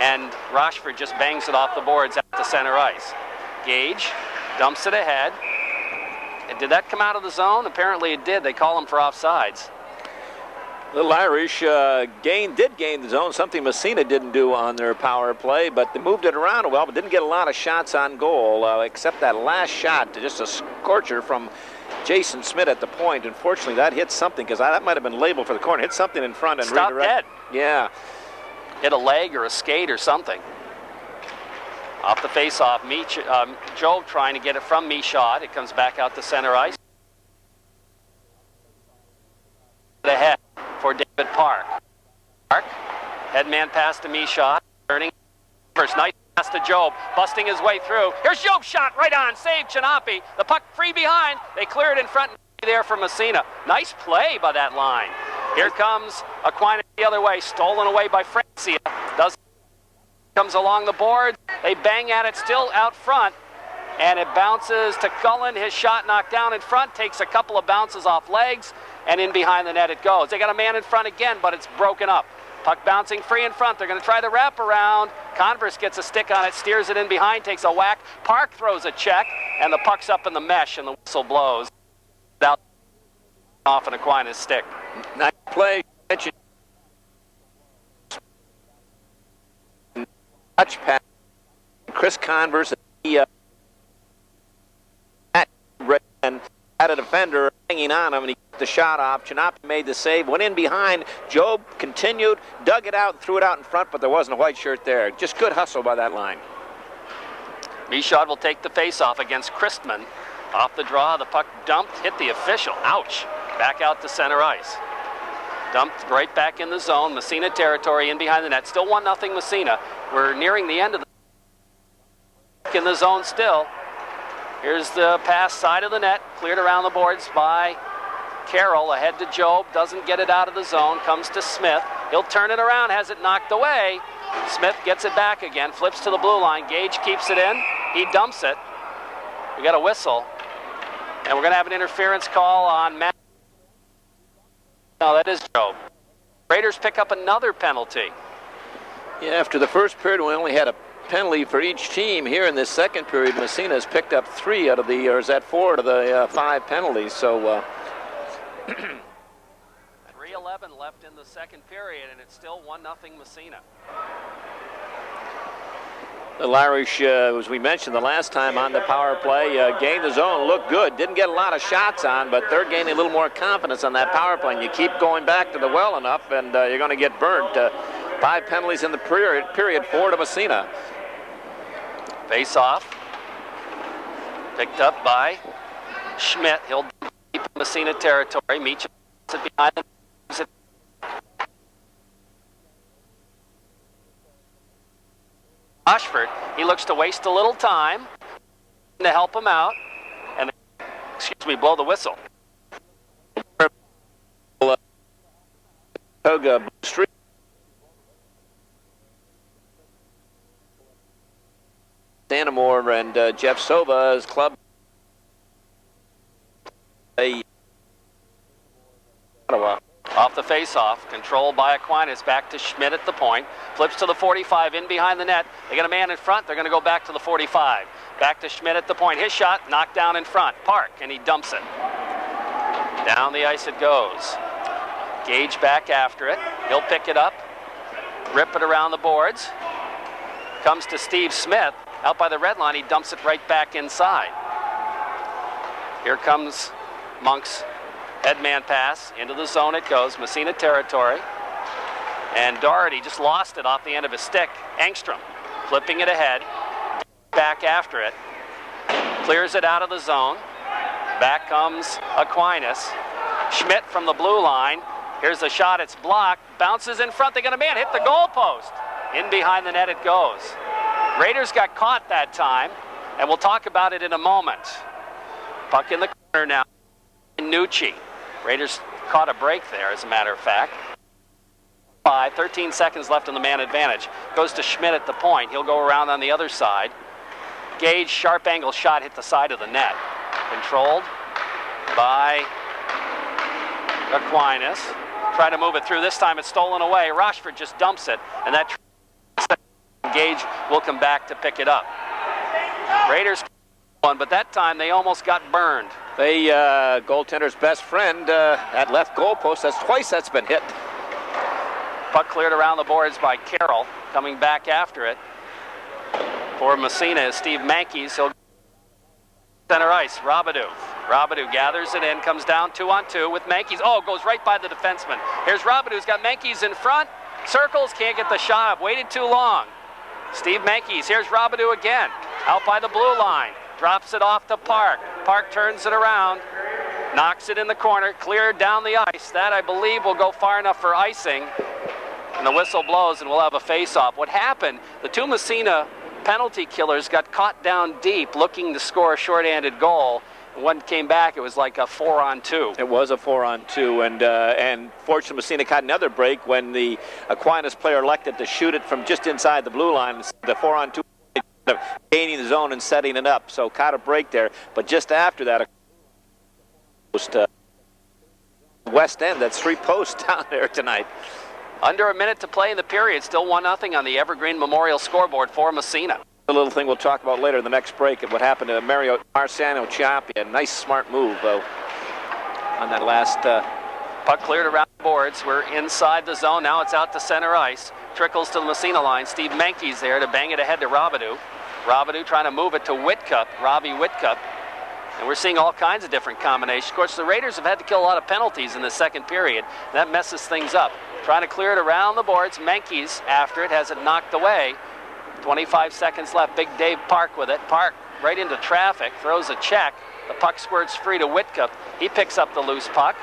And Rochford just bangs it off the boards out to center ice. Gage dumps it ahead. And did that come out of the zone? Apparently it did. They call him for offsides. Little Irish did gain the zone, something Massena didn't do on their power play, but they moved it around well, but didn't get a lot of shots on goal, except that last shot, just a scorcher from Jason Smith at the point. Unfortunately, that hit something, because that might have been labeled for the corner. Hit something in front and stopped dead. Yeah. Hit a leg or a skate or something. Off the face-off, Joe trying to get it from Michaud. It comes back out to center ice. Ahead for David Park. Park, headman pass to Michaud. Turning first, nice pass to Job, busting his way through. Here's Job's shot, right on, save Chinapi. The puck free behind. They clear it in front there for Massena. Nice play by that line. Here comes Aquinas the other way, stolen away by Francia. Comes along the board. They bang at it still out front. And it bounces to Cullen. His shot knocked down in front. Takes a couple of bounces off legs. And in behind the net it goes. They got a man in front again, but it's broken up. Puck bouncing free in front. They're going to try the wraparound. Converse gets a stick on it, steers it in behind, takes a whack. Park throws a check, and the puck's up in the mesh, and the whistle blows. Out off an Aquinas stick. Nice play. Touch pass. Chris Converse. He had a defender hanging on him, and he got the shot off. Chinapi made the save, went in behind. Job continued, dug it out, threw it out in front, but there wasn't a white shirt there. Just good hustle by that line. Michaud will take the face-off against Christman. Off the draw, the puck dumped, hit the official. Ouch. Back out to center ice. Dumped right back in the zone. Massena territory in behind the net. Still 1-0 Massena. We're nearing the end of the in the zone still. Here's the pass side of the net. Cleared around the boards by Carroll. Ahead to Job. Doesn't get it out of the zone. Comes to Smith. He'll turn it around. Has it knocked away. Smith gets it back again. Flips to the blue line. Gage keeps it in. He dumps it. We got a whistle. And we're going to have an interference call on Matt. No, that is Job. Raiders pick up another penalty. Yeah, after the first period, we only had a penalty for each team. Here in this second period, Massena has picked up 3 out of the, or is that 4 out of the 5 penalties? So 3:11 left in the second period, and it's still 1-0 Massena. The Irish, as we mentioned the last time on the power play, gained the zone, looked good. Didn't get a lot of shots on, but they're gaining a little more confidence on that power play. And you keep going back to the well enough, and you're going to get burnt. 5 penalties in the period, 4 to Massena. Face off. Picked up by Schmidt. He'll keep Massena territory. Meacham it behind him. Ashford, he looks to waste a little time to help him out, and blow the whistle. Toga Street. Danamore and Jeff Sova's club. Ottawa. Off the the face-off. Controlled by Aquinas. Back to Schmidt at the point. Flips to the 45 in behind the net. They got a man in front. They're going to go back to the 45. Back to Schmidt at the point. His shot knocked down in front. Park, and he dumps it. Down the ice it goes. Gage back after it. He'll pick it up. Rip it around the boards. Comes to Steve Smith. Out by the red line, he dumps it right back inside. Here comes Monk's headman pass. Into the zone it goes. Massena territory. And Doherty just lost it off the end of his stick. Engstrom flipping it ahead. Back after it. Clears it out of the zone. Back comes Aquinas. Schmidt from the blue line. Here's the shot. It's blocked. Bounces in front. They got a man. Hit the goal post. In behind the net it goes. Raiders got caught that time, and we'll talk about it in a moment. Puck in the corner now. Nucci. Raiders caught a break there, as a matter of fact. 13 seconds left in the man advantage. Goes to Schmidt at the point. He'll go around on the other side. Gage, sharp angle shot, hit the side of the net. Controlled by Aquinas. Trying to move it through. This time it's stolen away. Rochford just dumps it, and that Gage will come back to pick it up. Raiders won, but that time they almost got burned. They, goaltender's best friend at left goal post. That's twice that's been hit. Puck cleared around the boards by Carroll. Coming back after it for Massena is Steve Mankies. He'll center ice. Robidoux gathers it in, comes down 2-on-2 with Mankies. Oh, goes right by the defenseman. Here's Robidoux. He's got Mankies in front. Circles, can't get the shot up. Waited too long. Steve Mankies. Here's Robidoux again. Out by the blue line. Drops it off to Park. Park turns it around. Knocks it in the corner. Cleared down the ice. That, I believe, will go far enough for icing. And the whistle blows and we'll have a face-off. What happened, the two Massena penalty killers got caught down deep looking to score a short-handed goal. One came back, it was like a 4-on-2. It was a 4-on-2, and fortunately Massena caught another break when the Aquinas player elected to shoot it from just inside the blue line. The 4-on-2 gaining the zone and setting it up, so caught a break there. But just after that, West End, that's 3 posts down there tonight. Under a minute to play in the period, still 1-0 on the Evergreen Memorial scoreboard for Massena. A little thing we'll talk about later in the next break of what happened to Marciano Chiappi. A nice, smart move, though, on that last... Puck cleared around the boards. We're inside the zone. Now it's out to center ice. Trickles to the Massena line. Steve Mankies there to bang it ahead to Robidoux. Robidoux trying to move it to Whitcup, Robbie Whitcup. And we're seeing all kinds of different combinations. Of course, the Raiders have had to kill a lot of penalties in the second period. And that messes things up. Trying to clear it around the boards. Mankies, after it, has it knocked away. 25 seconds left. Big Dave Park with it. Park right into traffic. Throws a check. The puck squirts free to Whitcup. He picks up the loose puck.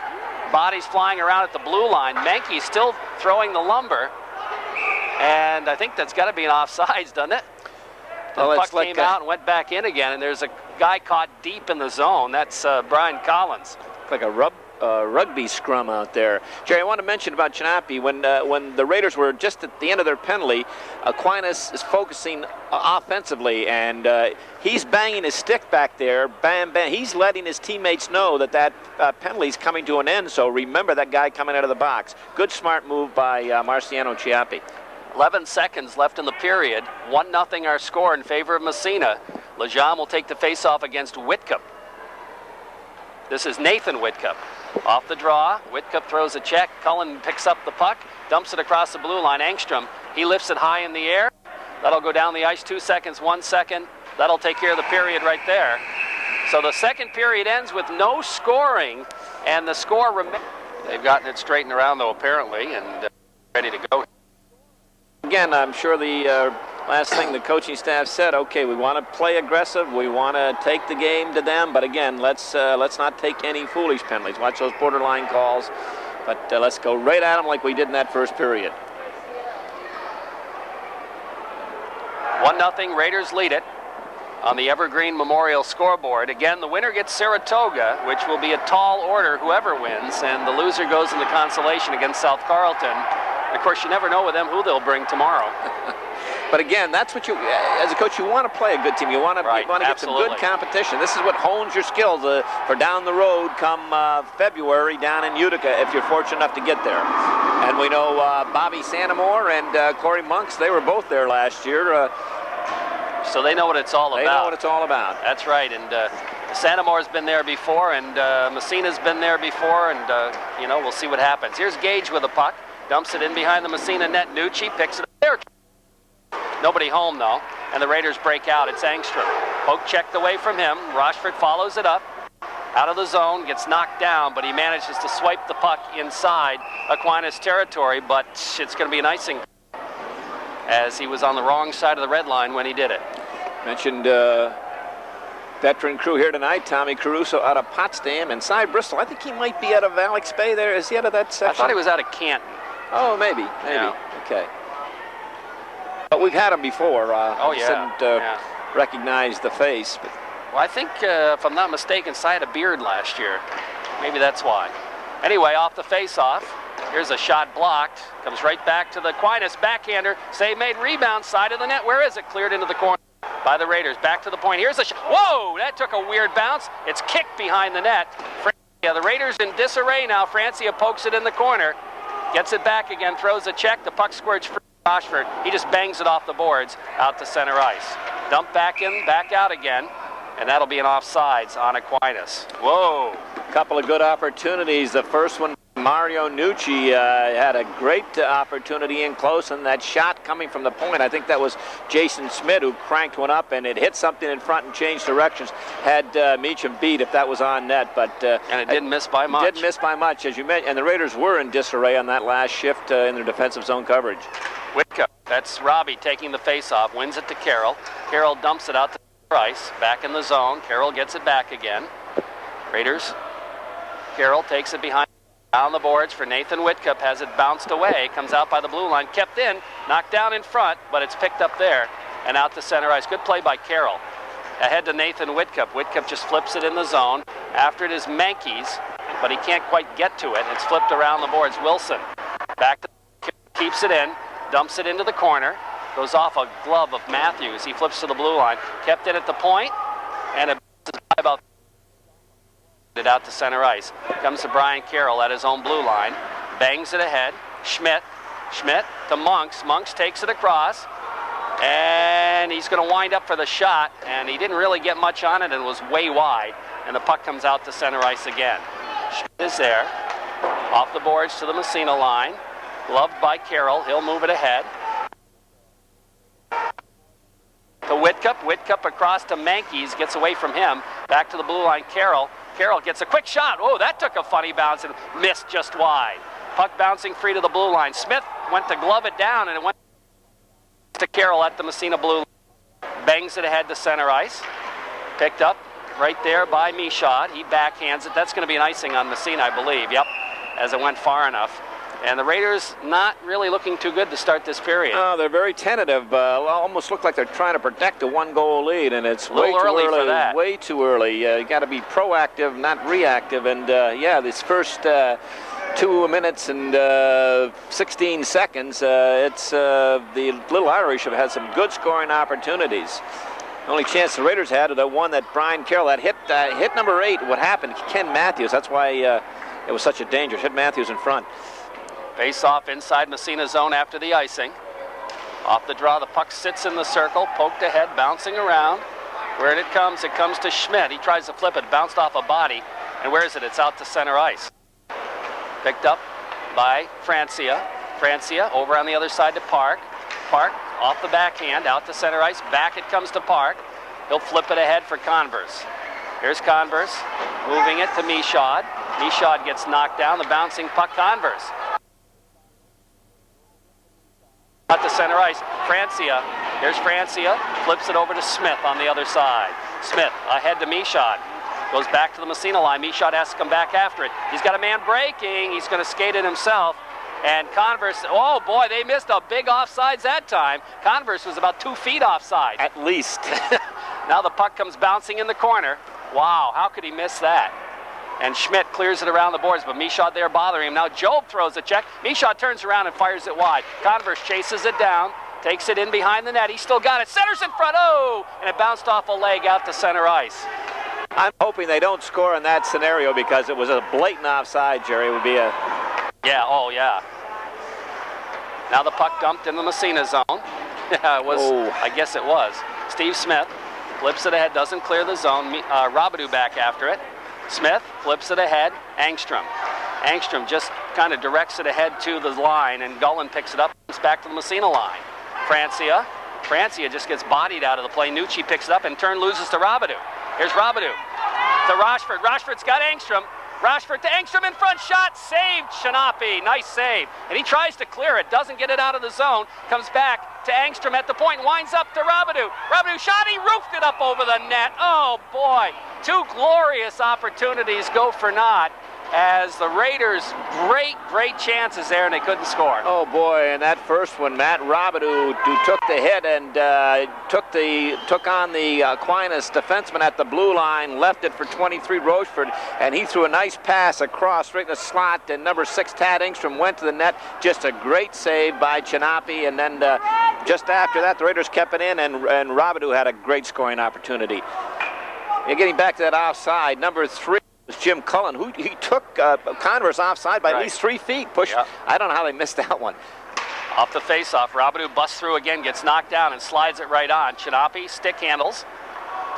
Bodies flying around at the blue line. Mankies still throwing the lumber. And I think that's got to be an offsides, doesn't it? The puck came out and went back in again, and there's a guy caught deep in the zone. That's Brian Collins. Like a rugby scrum out there. Jerry, I want to mention about Chiappi. When the Raiders were just at the end of their penalty, Aquinas is focusing offensively, and he's banging his stick back there. Bam, bam. He's letting his teammates know that penalty's coming to an end, so remember that guy coming out of the box. Good, smart move by Marciano Chiappi. 11 seconds left in the period. 1-0 our score in favor of Massena. Lejean will take the face-off against Whitcup. This is Nathan Whitcup. Off the draw, Whitcup throws a check. Cullen picks up the puck, dumps it across the blue line. Engstrom, he lifts it high in the air. That'll go down the ice. 2 seconds, 1 second. That'll take care of the period right there. So the second period ends with no scoring, and the score remains. They've gotten it straightened around, though, apparently, and ready to go. Again, I'm sure the last thing the coaching staff said, okay, we want to play aggressive, we want to take the game to them, but again, let's not take any foolish penalties. Watch those borderline calls, but let's go right at them like we did in that first period. 1-0, Raiders lead it on the Evergreen Memorial scoreboard. Again, the winner gets Saratoga, which will be a tall order, whoever wins, and the loser goes into consolation against South Carleton. Of course, you never know with them who they'll bring tomorrow. But again, that's what you, as a coach, you want to play a good team. You want to get some good competition. This is what hones your skills for down the road come February down in Utica, if you're fortunate enough to get there. And we know Bobby Sanamore and Corey Monks, they were both there last year. So they know what it's all about. They know what it's all about. That's right. And Sanamore's been there before, and Massena's been there before, and you know, we'll see what happens. Here's Gage with the puck. Dumps it in behind the Massena net. Nucci picks it up there. Nobody home, though, and the Raiders break out. It's Engstrom. Poke checked away from him. Rochford follows it up. Out of the zone, gets knocked down, but he manages to swipe the puck inside Aquinas territory, but it's going to be an icing as he was on the wrong side of the red line when he did it. Mentioned veteran crew here tonight, Tommy Caruso out of Potsdam, inside Bristol. I think he might be out of Alex Bay there. Is he out of that section? I thought he was out of Canton. Oh, maybe. Yeah. Okay. But we've had him before. Oh, yeah. Didn't recognize the face. But well, I think, if I'm not mistaken, Si had a beard last year. Maybe that's why. Anyway, off the face-off. Here's a shot blocked. Comes right back to the Aquinas backhander. Save made, rebound, side of the net. Where is it? Cleared into the corner by the Raiders. Back to the point. Here's a shot. Whoa! That took a weird bounce. It's kicked behind the net. The Raiders in disarray now. Francia pokes it in the corner. Gets it back again. Throws a check. The puck squirts free. Rochford. He just bangs it off the boards out to center ice. Dump back in, back out again. And that'll be an offsides on Aquinas. Whoa. Couple of good opportunities. The first one, Mario Nucci had a great opportunity in close, and that shot coming from the point, I think that was Jason Smith who cranked one up, and it hit something in front and changed directions. Had Meacham beat if that was on net, but and it didn't miss by much. Didn't miss by much, as you mentioned, and the Raiders were in disarray on that last shift in their defensive zone coverage. Whitka, that's Robbie taking the face-off, wins it to Carroll. Carroll dumps it out to Price, back in the zone. Carroll gets it back again. Raiders. Carroll takes it behind. Down the boards for Nathan Whitcup, has it bounced away, comes out by the blue line, kept in, knocked down in front, but it's picked up there and out to center ice. Good play by Carroll. Ahead to Nathan Whitcup. Whitcup just flips it in the zone. After it is Mankeys, but he can't quite get to it. It's flipped around the boards. Wilson back to keeps it in, dumps it into the corner, goes off a glove of Matthews. He flips to the blue line, kept it at the point, and it about it out to center ice. Comes to Brian Carroll at his own blue line, bangs it ahead. Schmidt to Monks. Monks takes it across, and he's going to wind up for the shot, and he didn't really get much on it and was way wide, and the puck comes out to center ice again. Schmidt is there, off the boards to the Massena line, gloved by Carroll. He'll move it ahead to Whitcup. Whitcup across to Mankeys, gets away from him, back to the blue line. Carroll gets a quick shot. Oh, that took a funny bounce and missed just wide. Puck bouncing free to the blue line. Smith went to glove it down, and it went to Carroll at the Massena blue line. Bangs it ahead to center ice. Picked up right there by Michaud. He backhands it. That's going to be an icing on Massena, I believe. Yep, as it went far enough. And the Raiders not really looking too good to start this period. Oh, they're very tentative. Almost look like they're trying to protect a one-goal lead, and it's way too early for that. Way too early. You got to be proactive, not reactive. And yeah, this first 2 minutes and 16 seconds, it's the Little Irish have had some good scoring opportunities. The only chance the Raiders had, the one that Brian Carroll had hit number 8. What happened? Ken Matthews. That's why it was such a danger. Hit Matthews in front. Face off inside Massena zone after the icing. Off the draw, the puck sits in the circle, poked ahead, bouncing around. Where it comes to Schmidt. He tries to flip it, bounced off a body. And where is it? It's out to center ice. Picked up by Francia. Francia over on the other side to Park. Park off the backhand, out to center ice. Back it comes to Park. He'll flip it ahead for Converse. Here's Converse, moving it to Michaud. Michaud gets knocked down, the bouncing puck, Converse. Out to center ice, Francia. Here's Francia, flips it over to Smith on the other side. Smith ahead to Michaud. Goes back to the Massena line. Michaud has to come back after it. He's got a man breaking. He's going to skate it himself. And Converse, oh boy, they missed a big offsides that time. Converse was about 2 feet offside. At least. Now the puck comes bouncing in the corner. Wow, how could he miss that? And Schmidt clears it around the boards, but Michaud there bothering him. Now Job throws a check. Michaud turns around and fires it wide. Converse chases it down, Takes it in behind the net. He's still got it. Centers in front. Oh! And it bounced off a leg out to center ice. I'm hoping they don't score in that scenario because it was a blatant offside, Jerry. It would be a... Yeah, oh yeah. Now the puck dumped in the Massena zone. It was, I guess it was. Steve Smith flips it ahead, doesn't clear the zone. Robidoux back after it. Smith flips it ahead. Angstrom just kind of directs it ahead to the line, and Gullen picks it up. It's back to the Massena line. Francia just gets bodied out of the play. Nucci picks it up and turn loses to Robidoux. Here's Robidoux to Rochford. Rochford's got Angstrom. Rochford to Angstrom in front, shot, saved Shanapi, nice save. And he tries to clear it, doesn't get it out of the zone, comes back to Angstrom at the point, winds up to Robidoux. Robidoux shot, he roofed it up over the net. Oh boy, two glorious opportunities go for naught as the Raiders, great chances there, and they couldn't score. Oh boy, and that first one, Matt Robidoux took the hit and took on the Aquinas defenseman at the blue line, left it for 23 Rochford, and he threw a nice pass across right in the slot, and number 6 Tad Engstrom went to the net. Just a great save by Chinapi, and then just after that the Raiders kept it in, and Robidoux had a great scoring opportunity. And getting back to that offside, number 3 Jim Cullen, who he took Converse offside by at least 3 feet. Pushed. Yep. I don't know how they missed that one. Off the face-off, Robidoux busts through again, gets knocked down and slides it right on. Chinapi stick handles,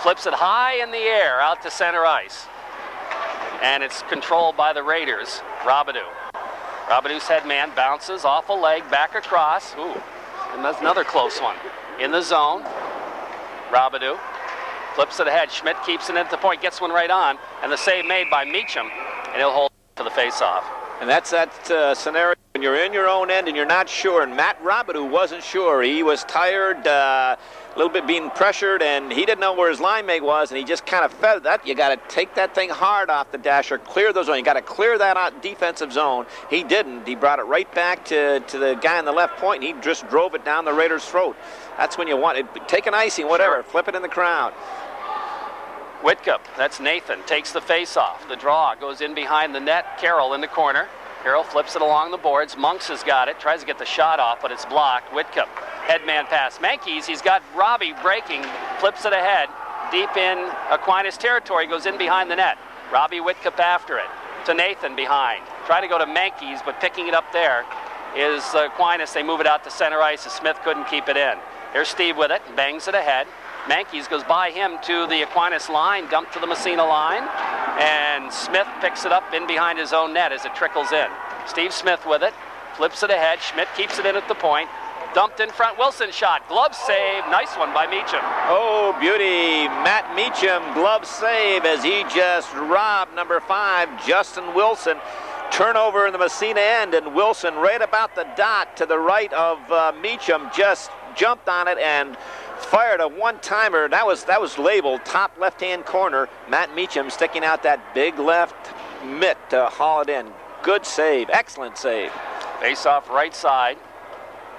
flips it high in the air out to center ice. And it's controlled by the Raiders. Robidoux. Robidoux's head man bounces off a leg, back across. Ooh, and that's another close one. In the zone, Robidoux. Flips it ahead. Schmidt keeps it at the point, gets one right on, and the save made by Meacham, and he'll hold for the face-off. And that's that scenario when you're in your own end and you're not sure. And Matt Robidoux wasn't sure. He was tired, a little bit being pressured, and he didn't know where his line mate was, and he just kind of fed that. You got to take that thing hard off the dasher, clear the zone. You got to clear that out defensive zone. He didn't. He brought it right back to the guy on the left point, and he just drove it down the Raiders' throat. That's when you want it. Take an icing, whatever. Sure. Flip it in the crowd. Whitcup, that's Nathan, takes the face-off. The draw goes in behind the net. Carroll in the corner. Carroll flips it along the boards. Monks has got it, tries to get the shot off, but it's blocked. Whitcup, headman pass. Mankeys, he's got Robbie breaking, flips it ahead. Deep in Aquinas territory, goes in behind the net. Robbie Whitcup after it. To Nathan behind. Trying to go to Mankeys, but picking it up there is Aquinas. They move it out to center ice as Smith couldn't keep it in. Here's Steve with it, bangs it ahead. Mankeys goes by him to the Aquinas line, dumped to the Massena line, and Smith picks it up in behind his own net as it trickles in. Steve Smith with it, flips it ahead. Schmidt keeps it in at the point. Dumped in front, Wilson shot, glove save, nice one by Meacham. Oh, beauty, Matt Meacham, glove save as he just robbed number 5, Justin Wilson. Turnover in the Massena end, and Wilson right about the dot to the right of Meacham just jumped on it and fired a one-timer. That was labeled top left-hand corner. Matt Meacham sticking out that big left mitt to haul it in. Good save, excellent save. Face off right side.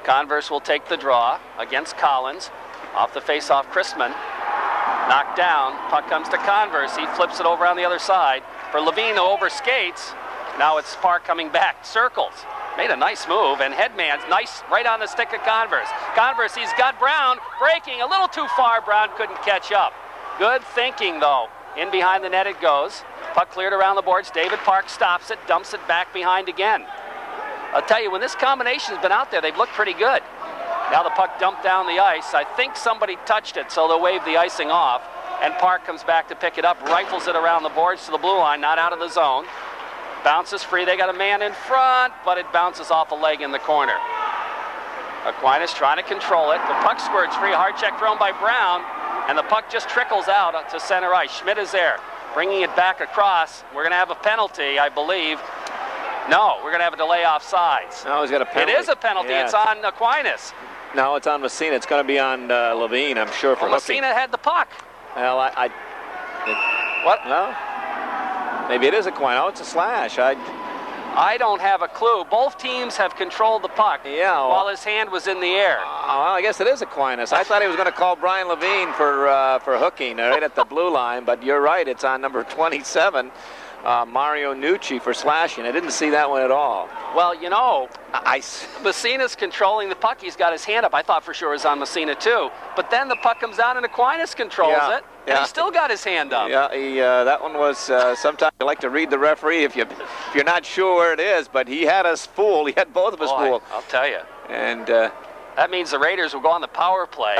Converse will take the draw against Collins. Off the face-off, Chrisman knocked down. Puck comes to Converse. He flips it over on the other side. For Levine, who overskates. Now it's Park coming back. Circles. Made a nice move, and Headman's nice right on the stick of Converse. Converse, he's got Brown breaking a little too far. Brown couldn't catch up. Good thinking, though. In behind the net it goes. Puck cleared around the boards. David Park stops it, dumps it back behind again. I'll tell you, when this combination's been out there, they've looked pretty good. Now the puck dumped down the ice. I think somebody touched it, so they'll wave the icing off. And Park comes back to pick it up, rifles it around the boards to the blue line, not out of the zone. Bounces free, they got a man in front, but it bounces off a leg in the corner. Aquinas trying to control it. The puck squirts free, hard check thrown by Brown, and the puck just trickles out to center ice. Schmidt is there, bringing it back across. We're gonna have a penalty, I believe. No, we're gonna have a delay offsides. No, he's got a penalty. It is a penalty, yeah. It's on Aquinas. No, it's on Massena. It's gonna be on Levine, I'm sure, for hooking. Massena had the puck. Well, What? No. Maybe it is Aquinas. Oh, it's a slash. I don't have a clue. Both teams have controlled the puck while his hand was in the air. Well, I guess it is Aquinas. I thought he was going to call Brian Levine for hooking right at the blue line, but you're right. It's on number 27. Mario Nucci for slashing. I didn't see that one at all. Well, you know, I Massena's controlling the puck. He's got his hand up. I thought for sure it was on Massena too. But then the puck comes out and Aquinas controls it. And he still got his hand up. Yeah, that one was, sometimes you like to read the referee if you're not sure where it is, but he had us fooled. He had both of us fooled. I'll tell you. And that means the Raiders will go on the power play.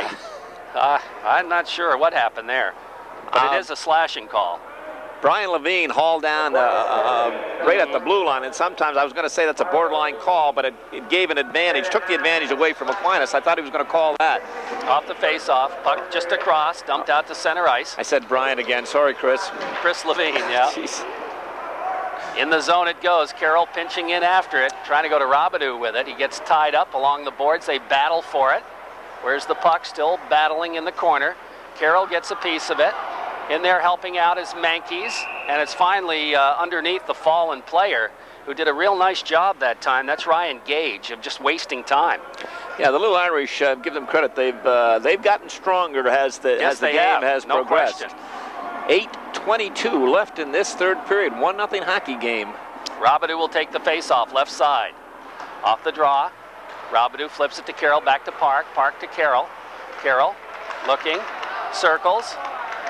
I'm not sure what happened there. But it is a slashing call. Brian Levine hauled down right at the blue line, and sometimes I was going to say that's a borderline call, but it gave an advantage, took the advantage away from Aquinas. I thought he was going to call that. Off the face-off, puck just across, dumped out to center ice. I said Brian again. Sorry, Chris. Chris Levine, yeah. Jeez. In the zone it goes. Carroll pinching in after it, trying to go to Robidoux with it. He gets tied up along the boards. They battle for it. Where's the puck? Still battling in the corner. Carroll gets a piece of it. In there helping out is Mankeys, and it's finally underneath the fallen player who did a real nice job that time. That's Ryan Gage of just wasting time. Yeah, the Little Irish, give them credit. They've gotten stronger as the game has progressed. Question. 8:22 left in this third period. 1-0 hockey game. Robidoux will take the face-off, left side. Off the draw. Robidoux flips it to Carroll, back to Park. Park to Carroll. Carroll looking, circles.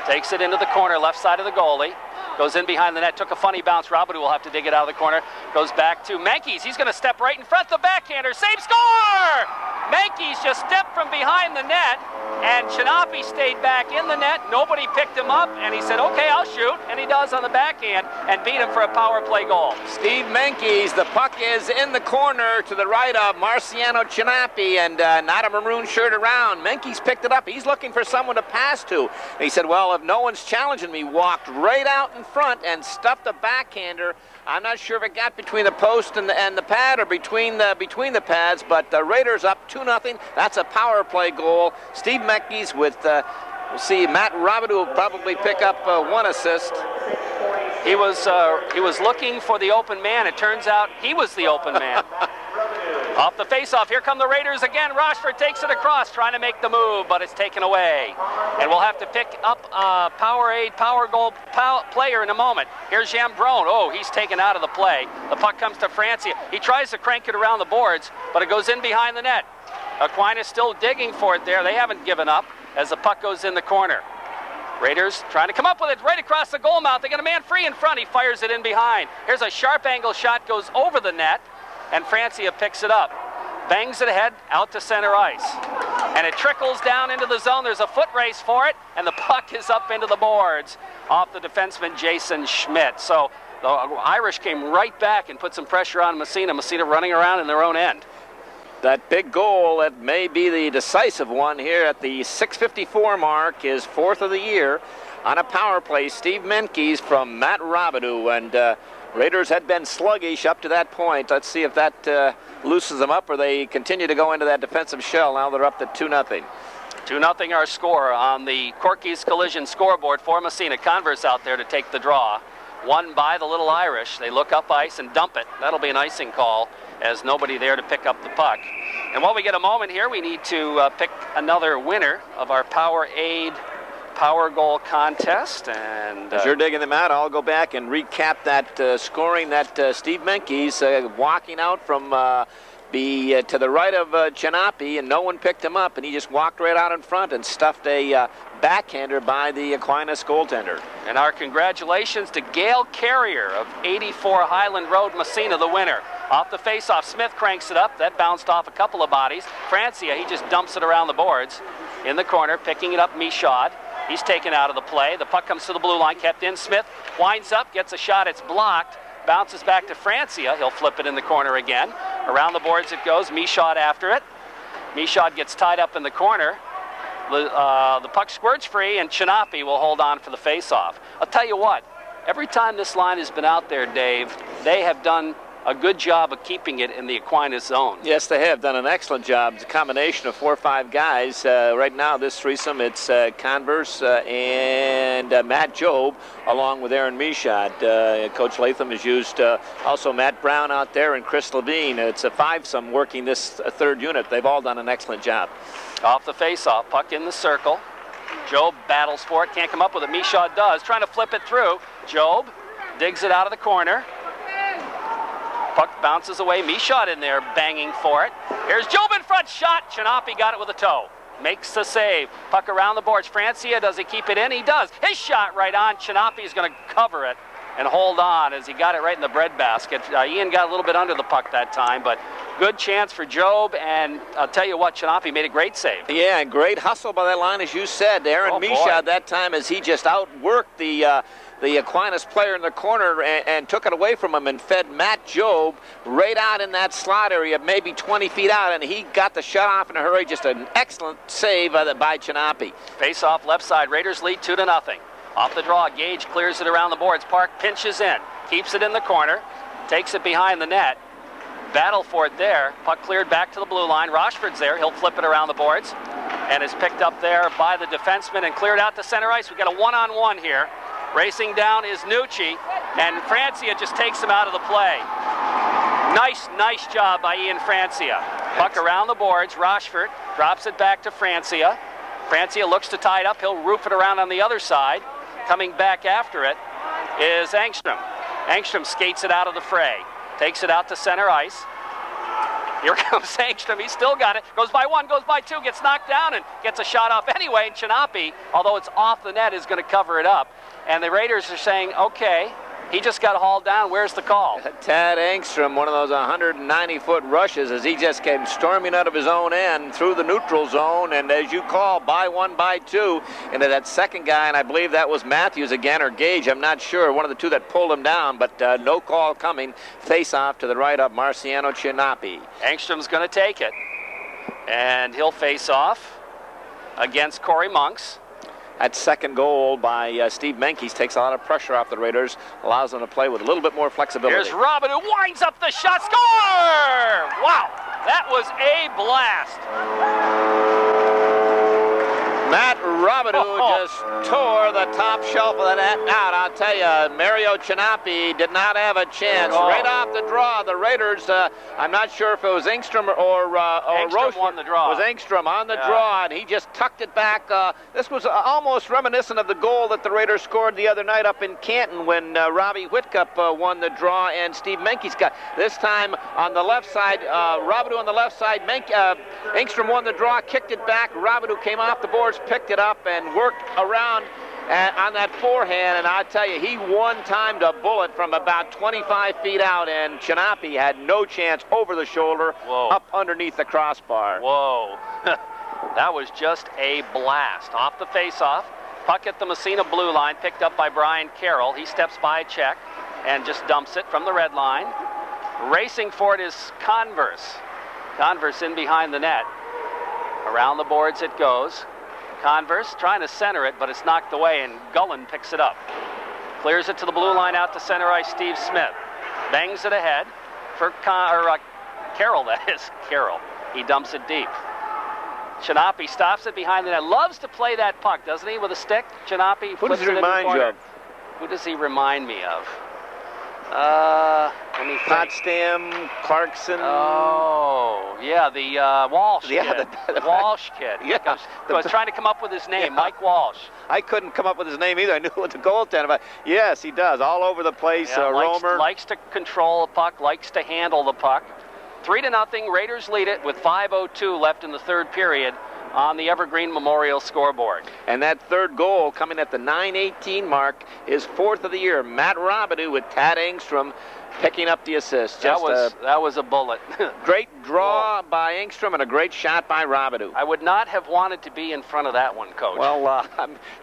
Takes it into the corner, left side of the goalie. Goes in behind the net, took a funny bounce. Robidoux will have to dig it out of the corner. Goes back to Mankeys. He's going to step right in front. The backhander, save, score! Mankeys just stepped from behind the net, and Chinapi stayed back in the net. Nobody picked him up, and he said, okay, I'll shoot. And he does on the backhand and beat him for a power play goal. Steve Mankeys, the puck is in the corner to the right of Marciano Chinapi, and not a maroon shirt around. Mankeys picked it up. He's looking for someone to pass to. And he said, well, if no one's challenging me, walked right out in front and stuffed a backhander. I'm not sure if it got between the post and the pad or between the pads, but the Raiders up 2-0. That's a power play goal. Steve Mankeys with, we'll see, Matt Robidoux will probably pick up one assist. He was looking for the open man. It turns out he was the open man. Off the face-off, here come the Raiders again. Rochford takes it across, trying to make the move, but it's taken away. And we'll have to pick up a power goal player in a moment. Here's Jambron. Oh, he's taken out of the play. The puck comes to Francia. He tries to crank it around the boards, but it goes in behind the net. Aquinas still digging for it there. They haven't given up as the puck goes in the corner. Raiders trying to come up with it right across the goal mouth. They got a man free in front. He fires it in behind. Here's a sharp angle shot, goes over the net, and Francia picks it up. Bangs it ahead, out to center ice. And it trickles down into the zone. There's a foot race for it, and the puck is up into the boards off the defenseman Jason Schmidt. So the Irish came right back and put some pressure on Massena. Massena running around in their own end. That big goal that may be the decisive one here at the 6:54 mark is fourth of the year on a power play. Steve Mankeys from Matt Robidoux, and Raiders had been sluggish up to that point. Let's see if that loosens them up or they continue to go into that defensive shell. Now they're up to 2-0. 2-0 our score on the Corky's Collision scoreboard for Massena. Converse out there to take the draw. Won by the Little Irish. They look up ice and dump it. That'll be an icing call as nobody there to pick up the puck. And while we get a moment here, we need to pick another winner of our Power Aid Power Goal Contest. And as you're digging them out, I'll go back and recap that scoring that Steve Mankeys walking out from to the right of Chinapi, and no one picked him up, and he just walked right out in front and stuffed a backhander by the Aquinas goaltender. And our congratulations to Gail Carrier of 84 Highland Road, Massena, the winner. Off the face-off, Smith cranks it up. That bounced off a couple of bodies. Francia, he just dumps it around the boards. In the corner, picking it up, Michaud. He's taken out of the play. The puck comes to the blue line, kept in. Smith winds up, gets a shot, it's blocked. Bounces back to Francia. He'll flip it in the corner again. Around the boards it goes. Michaud after it. Michaud gets tied up in the corner. The puck squirts free, and Chinapi will hold on for the face-off. I'll tell you what, every time this line has been out there, Dave, they have done a good job of keeping it in the Aquinas zone. Yes, they have done an excellent job. It's a combination of 4 or 5 guys. Right now, this threesome, it's Converse and Matt Job, along with Aaron Michaud. Coach Latham has used also Matt Brown out there and Chris Levine. It's a 5-some working this third unit. They've all done an excellent job. Off the face-off, puck in the circle. Job battles for it, can't come up with it. Michaud does, trying to flip it through. Job digs it out of the corner. Puck bounces away. Michaud in there banging for it. Here's Job in front, shot. Chinapi got it with a toe. Makes the save. Puck around the boards. Francia, does he keep it in? He does. His shot right on. Chinapi is going to cover it and hold on as he got it right in the breadbasket. Ian got a little bit under the puck that time, but good chance for Job, and I'll tell you what, Chinapi made a great save. Yeah, and great hustle by that line, as you said. Aaron Michaud that time as he just outworked the Aquinas player in the corner and took it away from him and fed Matt Job right out in that slot area, maybe 20 feet out, and he got the shut off in a hurry. Just an excellent save by Chinapi. Face off left side. Raiders lead 2-0. Off the draw, Gage clears it around the boards. Park pinches in, keeps it in the corner, takes it behind the net. Battle for it there. Puck cleared back to the blue line. Rochford's there. He'll flip it around the boards and is picked up there by the defenseman and cleared out to center ice. We've got a one-on-one here. Racing down is Nucci, and Francia just takes him out of the play. Nice job by Ian Francia. Puck around the boards. Rochford drops it back to Francia. Francia looks to tie it up. He'll roof it around on the other side. Coming back after it is Engstrom. Engstrom skates it out of the fray. Takes it out to center ice. Here comes Engstrom. He's still got it. Goes by one, goes by two, gets knocked down and gets a shot off anyway. And Chinapi, although it's off the net, is going to cover it up. And the Raiders are saying, okay, he just got hauled down. Where's the call? Tad Engstrom, one of those 190-foot rushes as he just came storming out of his own end through the neutral zone. And as you call, by one, by two, into that second guy, and I believe that was Matthews again, or Gage, I'm not sure, one of the two that pulled him down, but no call coming. Face off to the right of Marciano Chinapi. Engstrom's going to take it, and he'll face off against Corey Monks. That second goal by Steve Menkes takes a lot of pressure off the Raiders, allows them to play with a little bit more flexibility. Here's Robin, who winds up the shot. Score! Wow, that was a blast. Matt Robidoux just tore the top shelf of the net out. I'll tell you, Mario Chinapi did not have a chance. Right off the draw, the Raiders, I'm not sure if it was Engstrom or Engstrom won the draw. It was Engstrom on the draw, and he just tucked it back. This was almost reminiscent of the goal that the Raiders scored the other night up in Canton when Robbie Whitcup won the draw and Steve Menkes got. This time on the left side, Robidoux on the left side, Engstrom won the draw, kicked it back. Robidoux came off the boards, picked it up and worked around on that forehand, and I tell you, he one-timed a bullet from about 25 feet out, and Chinapi had no chance over the shoulder, up underneath the crossbar. Whoa. That was just a blast. Off the face-off, puck at the Massena blue line, picked up by Brian Carroll. He steps by a check and just dumps it from the red line. Racing for it is Converse. Converse in behind the net. Around the boards it goes. Converse trying to center it, but it's knocked away, and Gullen picks it up. Clears it to the blue line out to center ice, Steve Smith. Bangs it ahead for Carroll, that is. Carroll. He dumps it deep. Chinapi stops it behind the net. Loves to play that puck, doesn't he, with a stick? Chinapi. Who does he remind you of? Who does he remind me of? Let me think. Potsdam, Clarkson. Oh, yeah, the Walsh kid. The Walsh kid. Yeah. I was trying to come up with his name, Yeah. Mike Walsh. I couldn't come up with his name either. I knew what the goaltender, but yes, he does. All over the place, Yeah, Romer. likes to control the puck, likes to handle the puck. 3-0, Raiders lead it with 5:02 left in the third period on the Evergreen Memorial scoreboard. And that third goal coming at the 9:18 mark is fourth of the year. Matt Robidoux with Tad Engstrom picking up the assist. That was a bullet. Great draw by Engstrom and a great shot by Robidoux. I would not have wanted to be in front of that one, Coach. Well,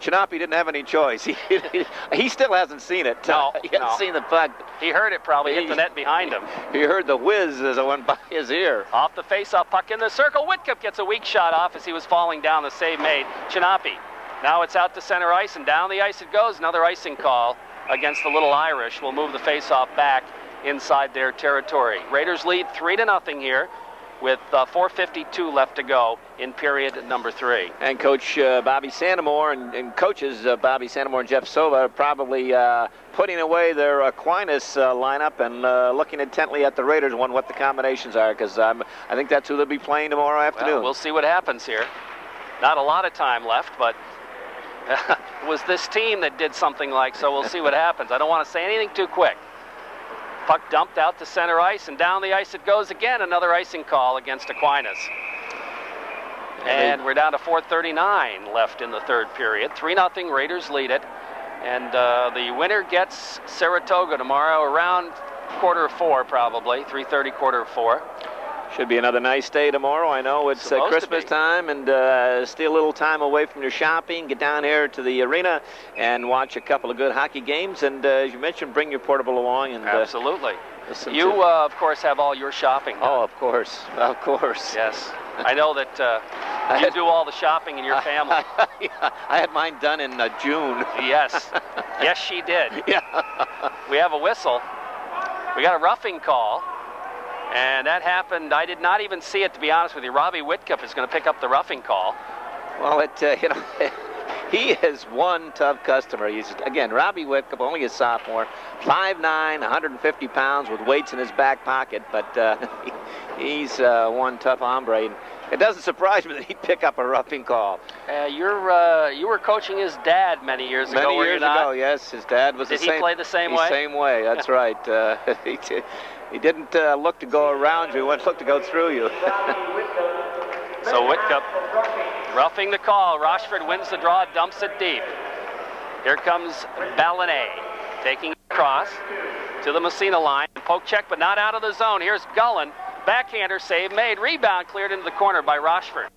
Chinapi didn't have any choice. He still hasn't seen it. No, he hasn't seen the puck. He heard it probably hit the net behind him. He heard the whiz as it went by his ear. Off the face-off, puck in the circle. Whitcup gets a weak shot off as he was falling down. The save made. Chinapi. Now it's out to center ice, and down the ice it goes. Another icing call against the Little Irish. Will move the face-off back inside their territory. Raiders lead 3-0 here with 4:52 left to go in period number 3. And Coach Bobby Santamore and coaches Bobby Santamore and Jeff Sova are probably putting away their Aquinas lineup and looking intently at the Raiders on what the combinations are, because I think that's who they'll be playing tomorrow afternoon. Well, we'll see what happens here. Not a lot of time left, but It was this team that did something like so. We'll see what happens. I don't want to say anything too quick. Puck dumped out to center ice, and down the ice it goes again. Another icing call against Aquinas. And we're down to 4:39 left in the third period. 3-0, Raiders lead it. And the winner gets Saratoga tomorrow around 3:45 probably, 3:30, 4:45. Should be another nice day tomorrow. I know it's Christmas time, and still a little time away from your shopping. Get down here to the arena and watch a couple of good hockey games. And as you mentioned, bring your portable along. And absolutely. You, of course, have all your shopping done. Oh, of course. Of course. Yes. I know that you do all the shopping in your family. I had mine done in June. Yes. Yes, she did. Yeah. We have a whistle. We got a roughing call. And that happened. I did not even see it, to be honest with you. Robbie Whitcup is going to pick up the roughing call. Well, he is one tough customer. He's, again, Robbie Whitcup, only a sophomore, 5'9", 150 pounds with weights in his back pocket. But he's one tough hombre. And it doesn't surprise me that he'd pick up a roughing call. You were coaching his dad many years ago. Many years ago, yes. His dad was the same. Did he play the same way? The same way, that's right. He didn't look to go around you, he looked to go through you. So Whitcup roughing the call. Rochford wins the draw, dumps it deep. Here comes Ballinet taking it across to the Massena line. Poke check, but not out of the zone. Here's Gullen. Backhander save made. Rebound cleared into the corner by Rochford.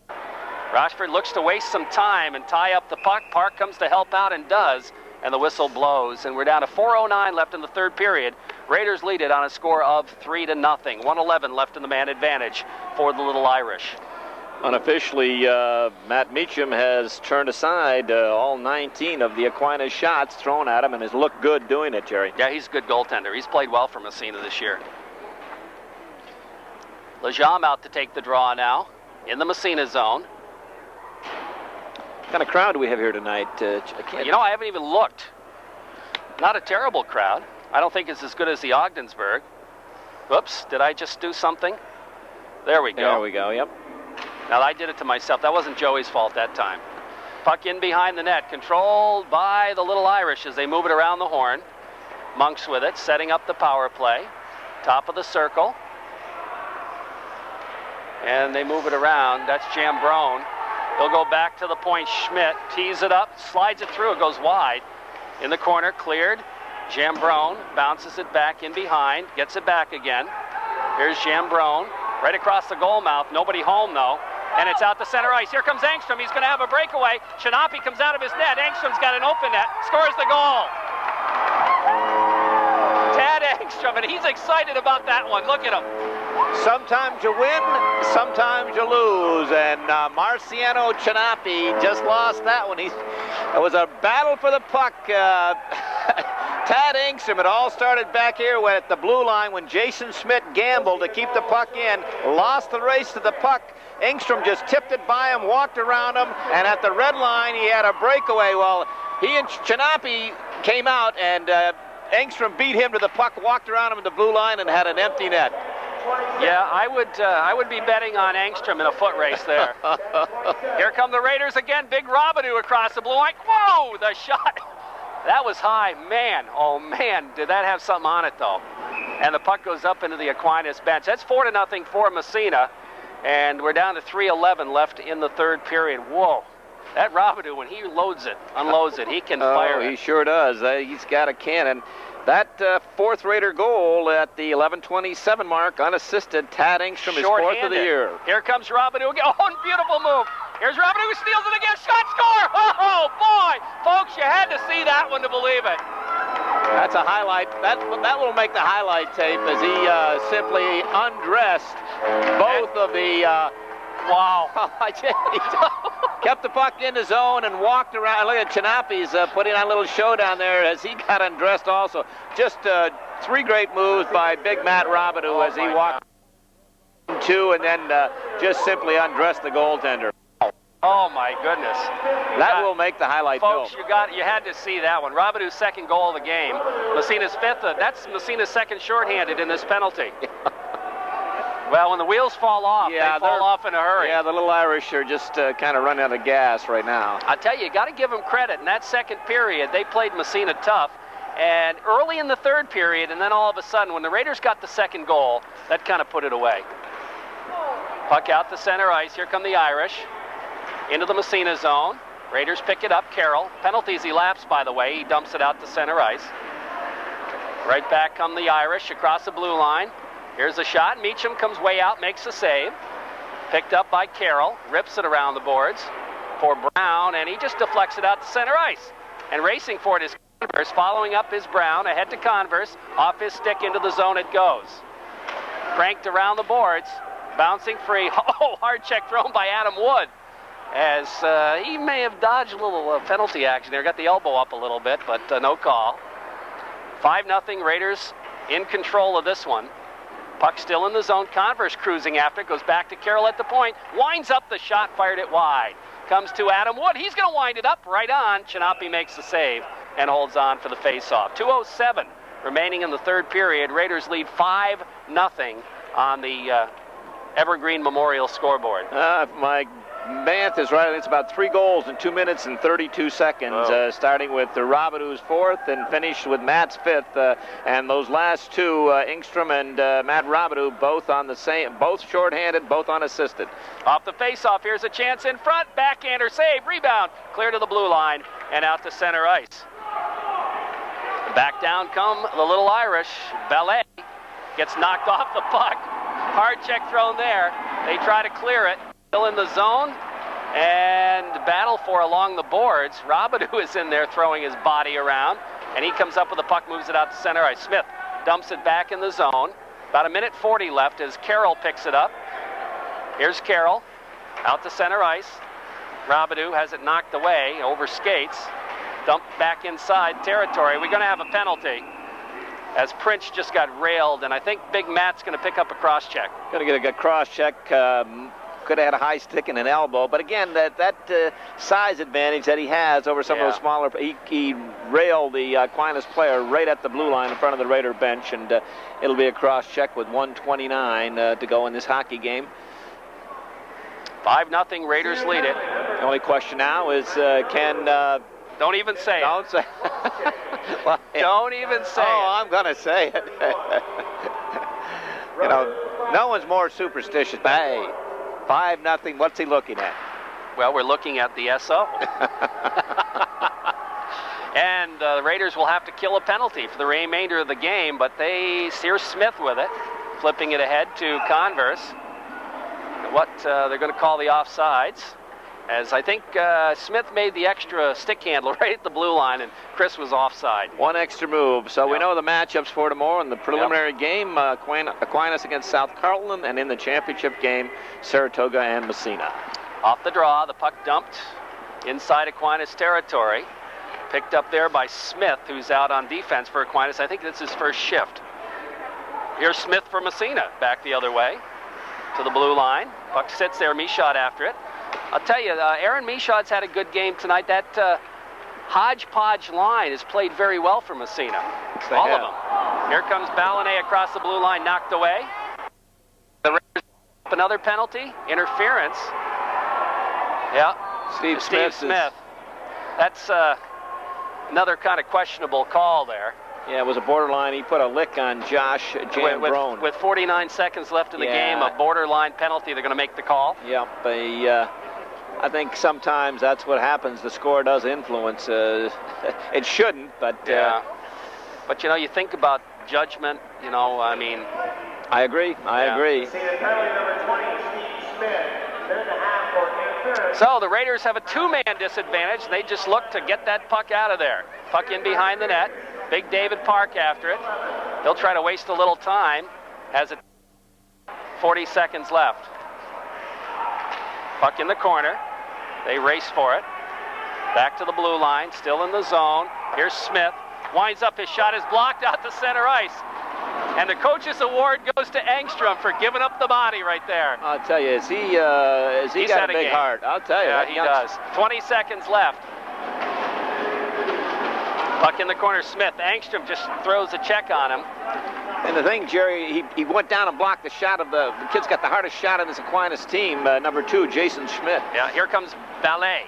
Rochford looks to waste some time and tie up the puck. Park comes to help out and does. And the whistle blows. And we're down to 4:09 left in the third period. Raiders lead it on a score of 3-0. 1:11 left in the man advantage for the Little Irish. Unofficially, Matt Meacham has turned aside all 19 of the Aquinas shots thrown at him and has looked good doing it, Jerry. Yeah, he's a good goaltender. He's played well for Massena this year. Lejam out to take the draw now in the Massena zone. What kind of crowd do we have here tonight? I haven't even looked. Not a terrible crowd. I don't think it's as good as the Ogdensburg. Whoops, did I just do something? There we go. There we go, yep. Now, I did it to myself. That wasn't Joey's fault that time. Puck in behind the net, controlled by the Little Irish as they move it around the horn. Monks with it, setting up the power play. Top of the circle. And they move it around. That's Jambrone. He'll go back to the point. Schmidt tees it up, slides it through. It goes wide. In the corner, cleared. Jambrone bounces it back in behind, gets it back again. Here's Jambrone, right across the goal mouth. Nobody home, though. And it's out to center ice. Here comes Engstrom. He's going to have a breakaway. Chinapi comes out of his net. Engstrom's got an open net. Scores the goal. Tad Engstrom, and he's excited about that one. Look at him. Sometimes you win, sometimes you lose, and Marciano Chinapi just lost that one. It was a battle for the puck. Tad Engstrom, it all started back here at the blue line when Jason Schmidt gambled to keep the puck in, lost the race to the puck. Engstrom just tipped it by him, walked around him, and at the red line he had a breakaway. Well, he and Chinapi came out, and Engstrom beat him to the puck, walked around him at the blue line, and had an empty net. Yeah, I would be betting on Engstrom in a foot race there. Here come the Raiders again. Big Robidoux across the blue line. Whoa, the shot. That was high. Man, oh man, did that have something on it though. And the puck goes up into the Aquinas bench. That's 4-0 for Massena. And we're down to 3:11 left in the third period. Whoa. That Robidoux, when he loads it, unloads it, he can fire it. He sure does. He's got a cannon. That fourth Raider goal at the 11:27 mark, unassisted. Tad Engstrom is fourth of the year. Here comes Robidoux again. Oh, beautiful move. Here's Robidoux who steals it again. Shot, score! Oh, boy! Folks, you had to see that one to believe it. That's a highlight. That will make the highlight tape as he simply undressed both of the... Wow. Kept the puck in the zone and walked around. Look at Chinapi's putting on a little show down there as he got undressed also. Just three great moves by big Matt Robidoux as he walked two and then just simply undressed the goaltender. Oh my goodness. That will make the highlight Folks, film. you had to see that one. Robidoux's second goal of the game. Massena's fifth. That's Massena's second shorthanded in this penalty. Well, when the wheels fall off, they fall off in a hurry. Yeah, the little Irish are just kind of running out of gas right now. I tell you, you got to give them credit. In that second period, they played Massena tough. And early in the third period, and then all of a sudden, when the Raiders got the second goal, that kind of put it away. Puck out to center ice. Here come the Irish. Into the Massena zone. Raiders pick it up. Carroll. Penalties elapsed, by the way. He dumps it out to center ice. Right back come the Irish across the blue line. Here's a shot. Meacham comes way out, makes a save. Picked up by Carroll. Rips it around the boards for Brown, and he just deflects it out to center ice. And racing for it is Converse, following up is Brown. Ahead to Converse. Off his stick into the zone it goes. Cranked around the boards. Bouncing free. Oh, hard check thrown by Adam Wood. As he may have dodged a little penalty action there. Got the elbow up a little bit, but no call. 5-0 Raiders in control of this one. Puck still in the zone. Converse cruising after it. Goes back to Carroll at the point. Winds up the shot. Fired it wide. Comes to Adam Wood. He's going to wind it up right on. Chinapi makes the save and holds on for the face-off. 2:07 remaining in the third period. Raiders lead 5-0 on the Evergreen Memorial scoreboard. My math is right. It's about 3 goals in 2 minutes and 32 seconds, starting with Robidoux' fourth and finished with Matt's fifth. And those last two, Engstrom and Matt Robidoux, both on the same, both shorthanded, both unassisted. Off the face-off, here's a chance in front. Backhander save, rebound, clear to the blue line and out to center ice. Back down come the little Irish. Ballet gets knocked off the puck. Hard check thrown there. They try to clear it. Still in the zone and battle for along the boards. Robidoux is in there throwing his body around, and he comes up with the puck, moves it out to center ice. Smith dumps it back in the zone. About 1:40 left as Carroll picks it up. Here's Carroll out to center ice. Robidoux has it knocked away over skates. Dumped back inside territory. We're going to have a penalty as Prince just got railed, and I think Big Matt's going to pick up a cross check. Going to get a good cross check. Could have had a high stick and an elbow, but again, that size advantage that he has over some of those smaller, he railed the Aquinas player right at the blue line in front of the Raider bench, and it'll be a cross check with 1:29 to go in this hockey game. 5-0 Raiders lead it. The only question now is can... don't even say don't it. Say well, don't even say it. Oh, I'm going to say it. You know, no one's more superstitious. But hey, 5-0. What's he looking at? Well, we're looking at the SO. And the Raiders will have to kill a penalty for the remainder of the game, but they steer Smith with it, flipping it ahead to Converse. What they're going to call the offsides, as I think Smith made the extra stick handle right at the blue line, and Chris was offside. One extra move. So we know the matchups for tomorrow in the preliminary game, Aquinas against South Carolina, and in the championship game, Saratoga and Massena. Off the draw, the puck dumped inside Aquinas territory. Picked up there by Smith, who's out on defense for Aquinas. I think that's his first shift. Here's Smith for Massena, back the other way to the blue line. Puck sits there, Michaud after it. I'll tell you, Aaron Michaud's had a good game tonight. That hodgepodge line has played very well for Massena. All of them. Here comes Balanet across the blue line, knocked away. The Raiders up another penalty, interference. Yeah, Steve Smith. That's another kind of questionable call there. Yeah, it was a borderline. He put a lick on Josh Jambrone. With 49 seconds left in the game, a borderline penalty. They're going to make the call. Yep. I think sometimes that's what happens. The score does influence. It shouldn't, but... But, you know, you think about judgment, you know, I mean... I agree. I agree. So the Raiders have a two-man disadvantage. They just look to get that puck out of there. Puck in behind the net. Big David Park after it. He'll try to waste a little time. Has it 40 seconds left. Puck in the corner. They race for it. Back to the blue line. Still in the zone. Here's Smith. Winds up. His shot is blocked out to center ice. And the coach's award goes to Engstrom for giving up the body right there. I'll tell you, he's got a big heart. I'll tell you. Yeah, he does. 20 seconds left. Puck in the corner, Smith. Engstrom just throws a check on him. And the thing, Jerry, he went down and blocked the shot of the kid's got the hardest shot in this Aquinas team, number 2, Jason Schmidt. Yeah, here comes Ballet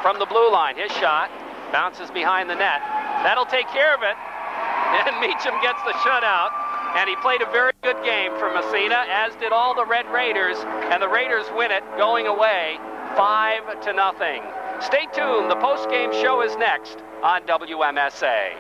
from the blue line. His shot bounces behind the net. That'll take care of it. And Meacham gets the shutout. And he played a very good game for Massena, as did all the Red Raiders. And the Raiders win it going away 5-0. Stay tuned. The post-game show is next on WMSA.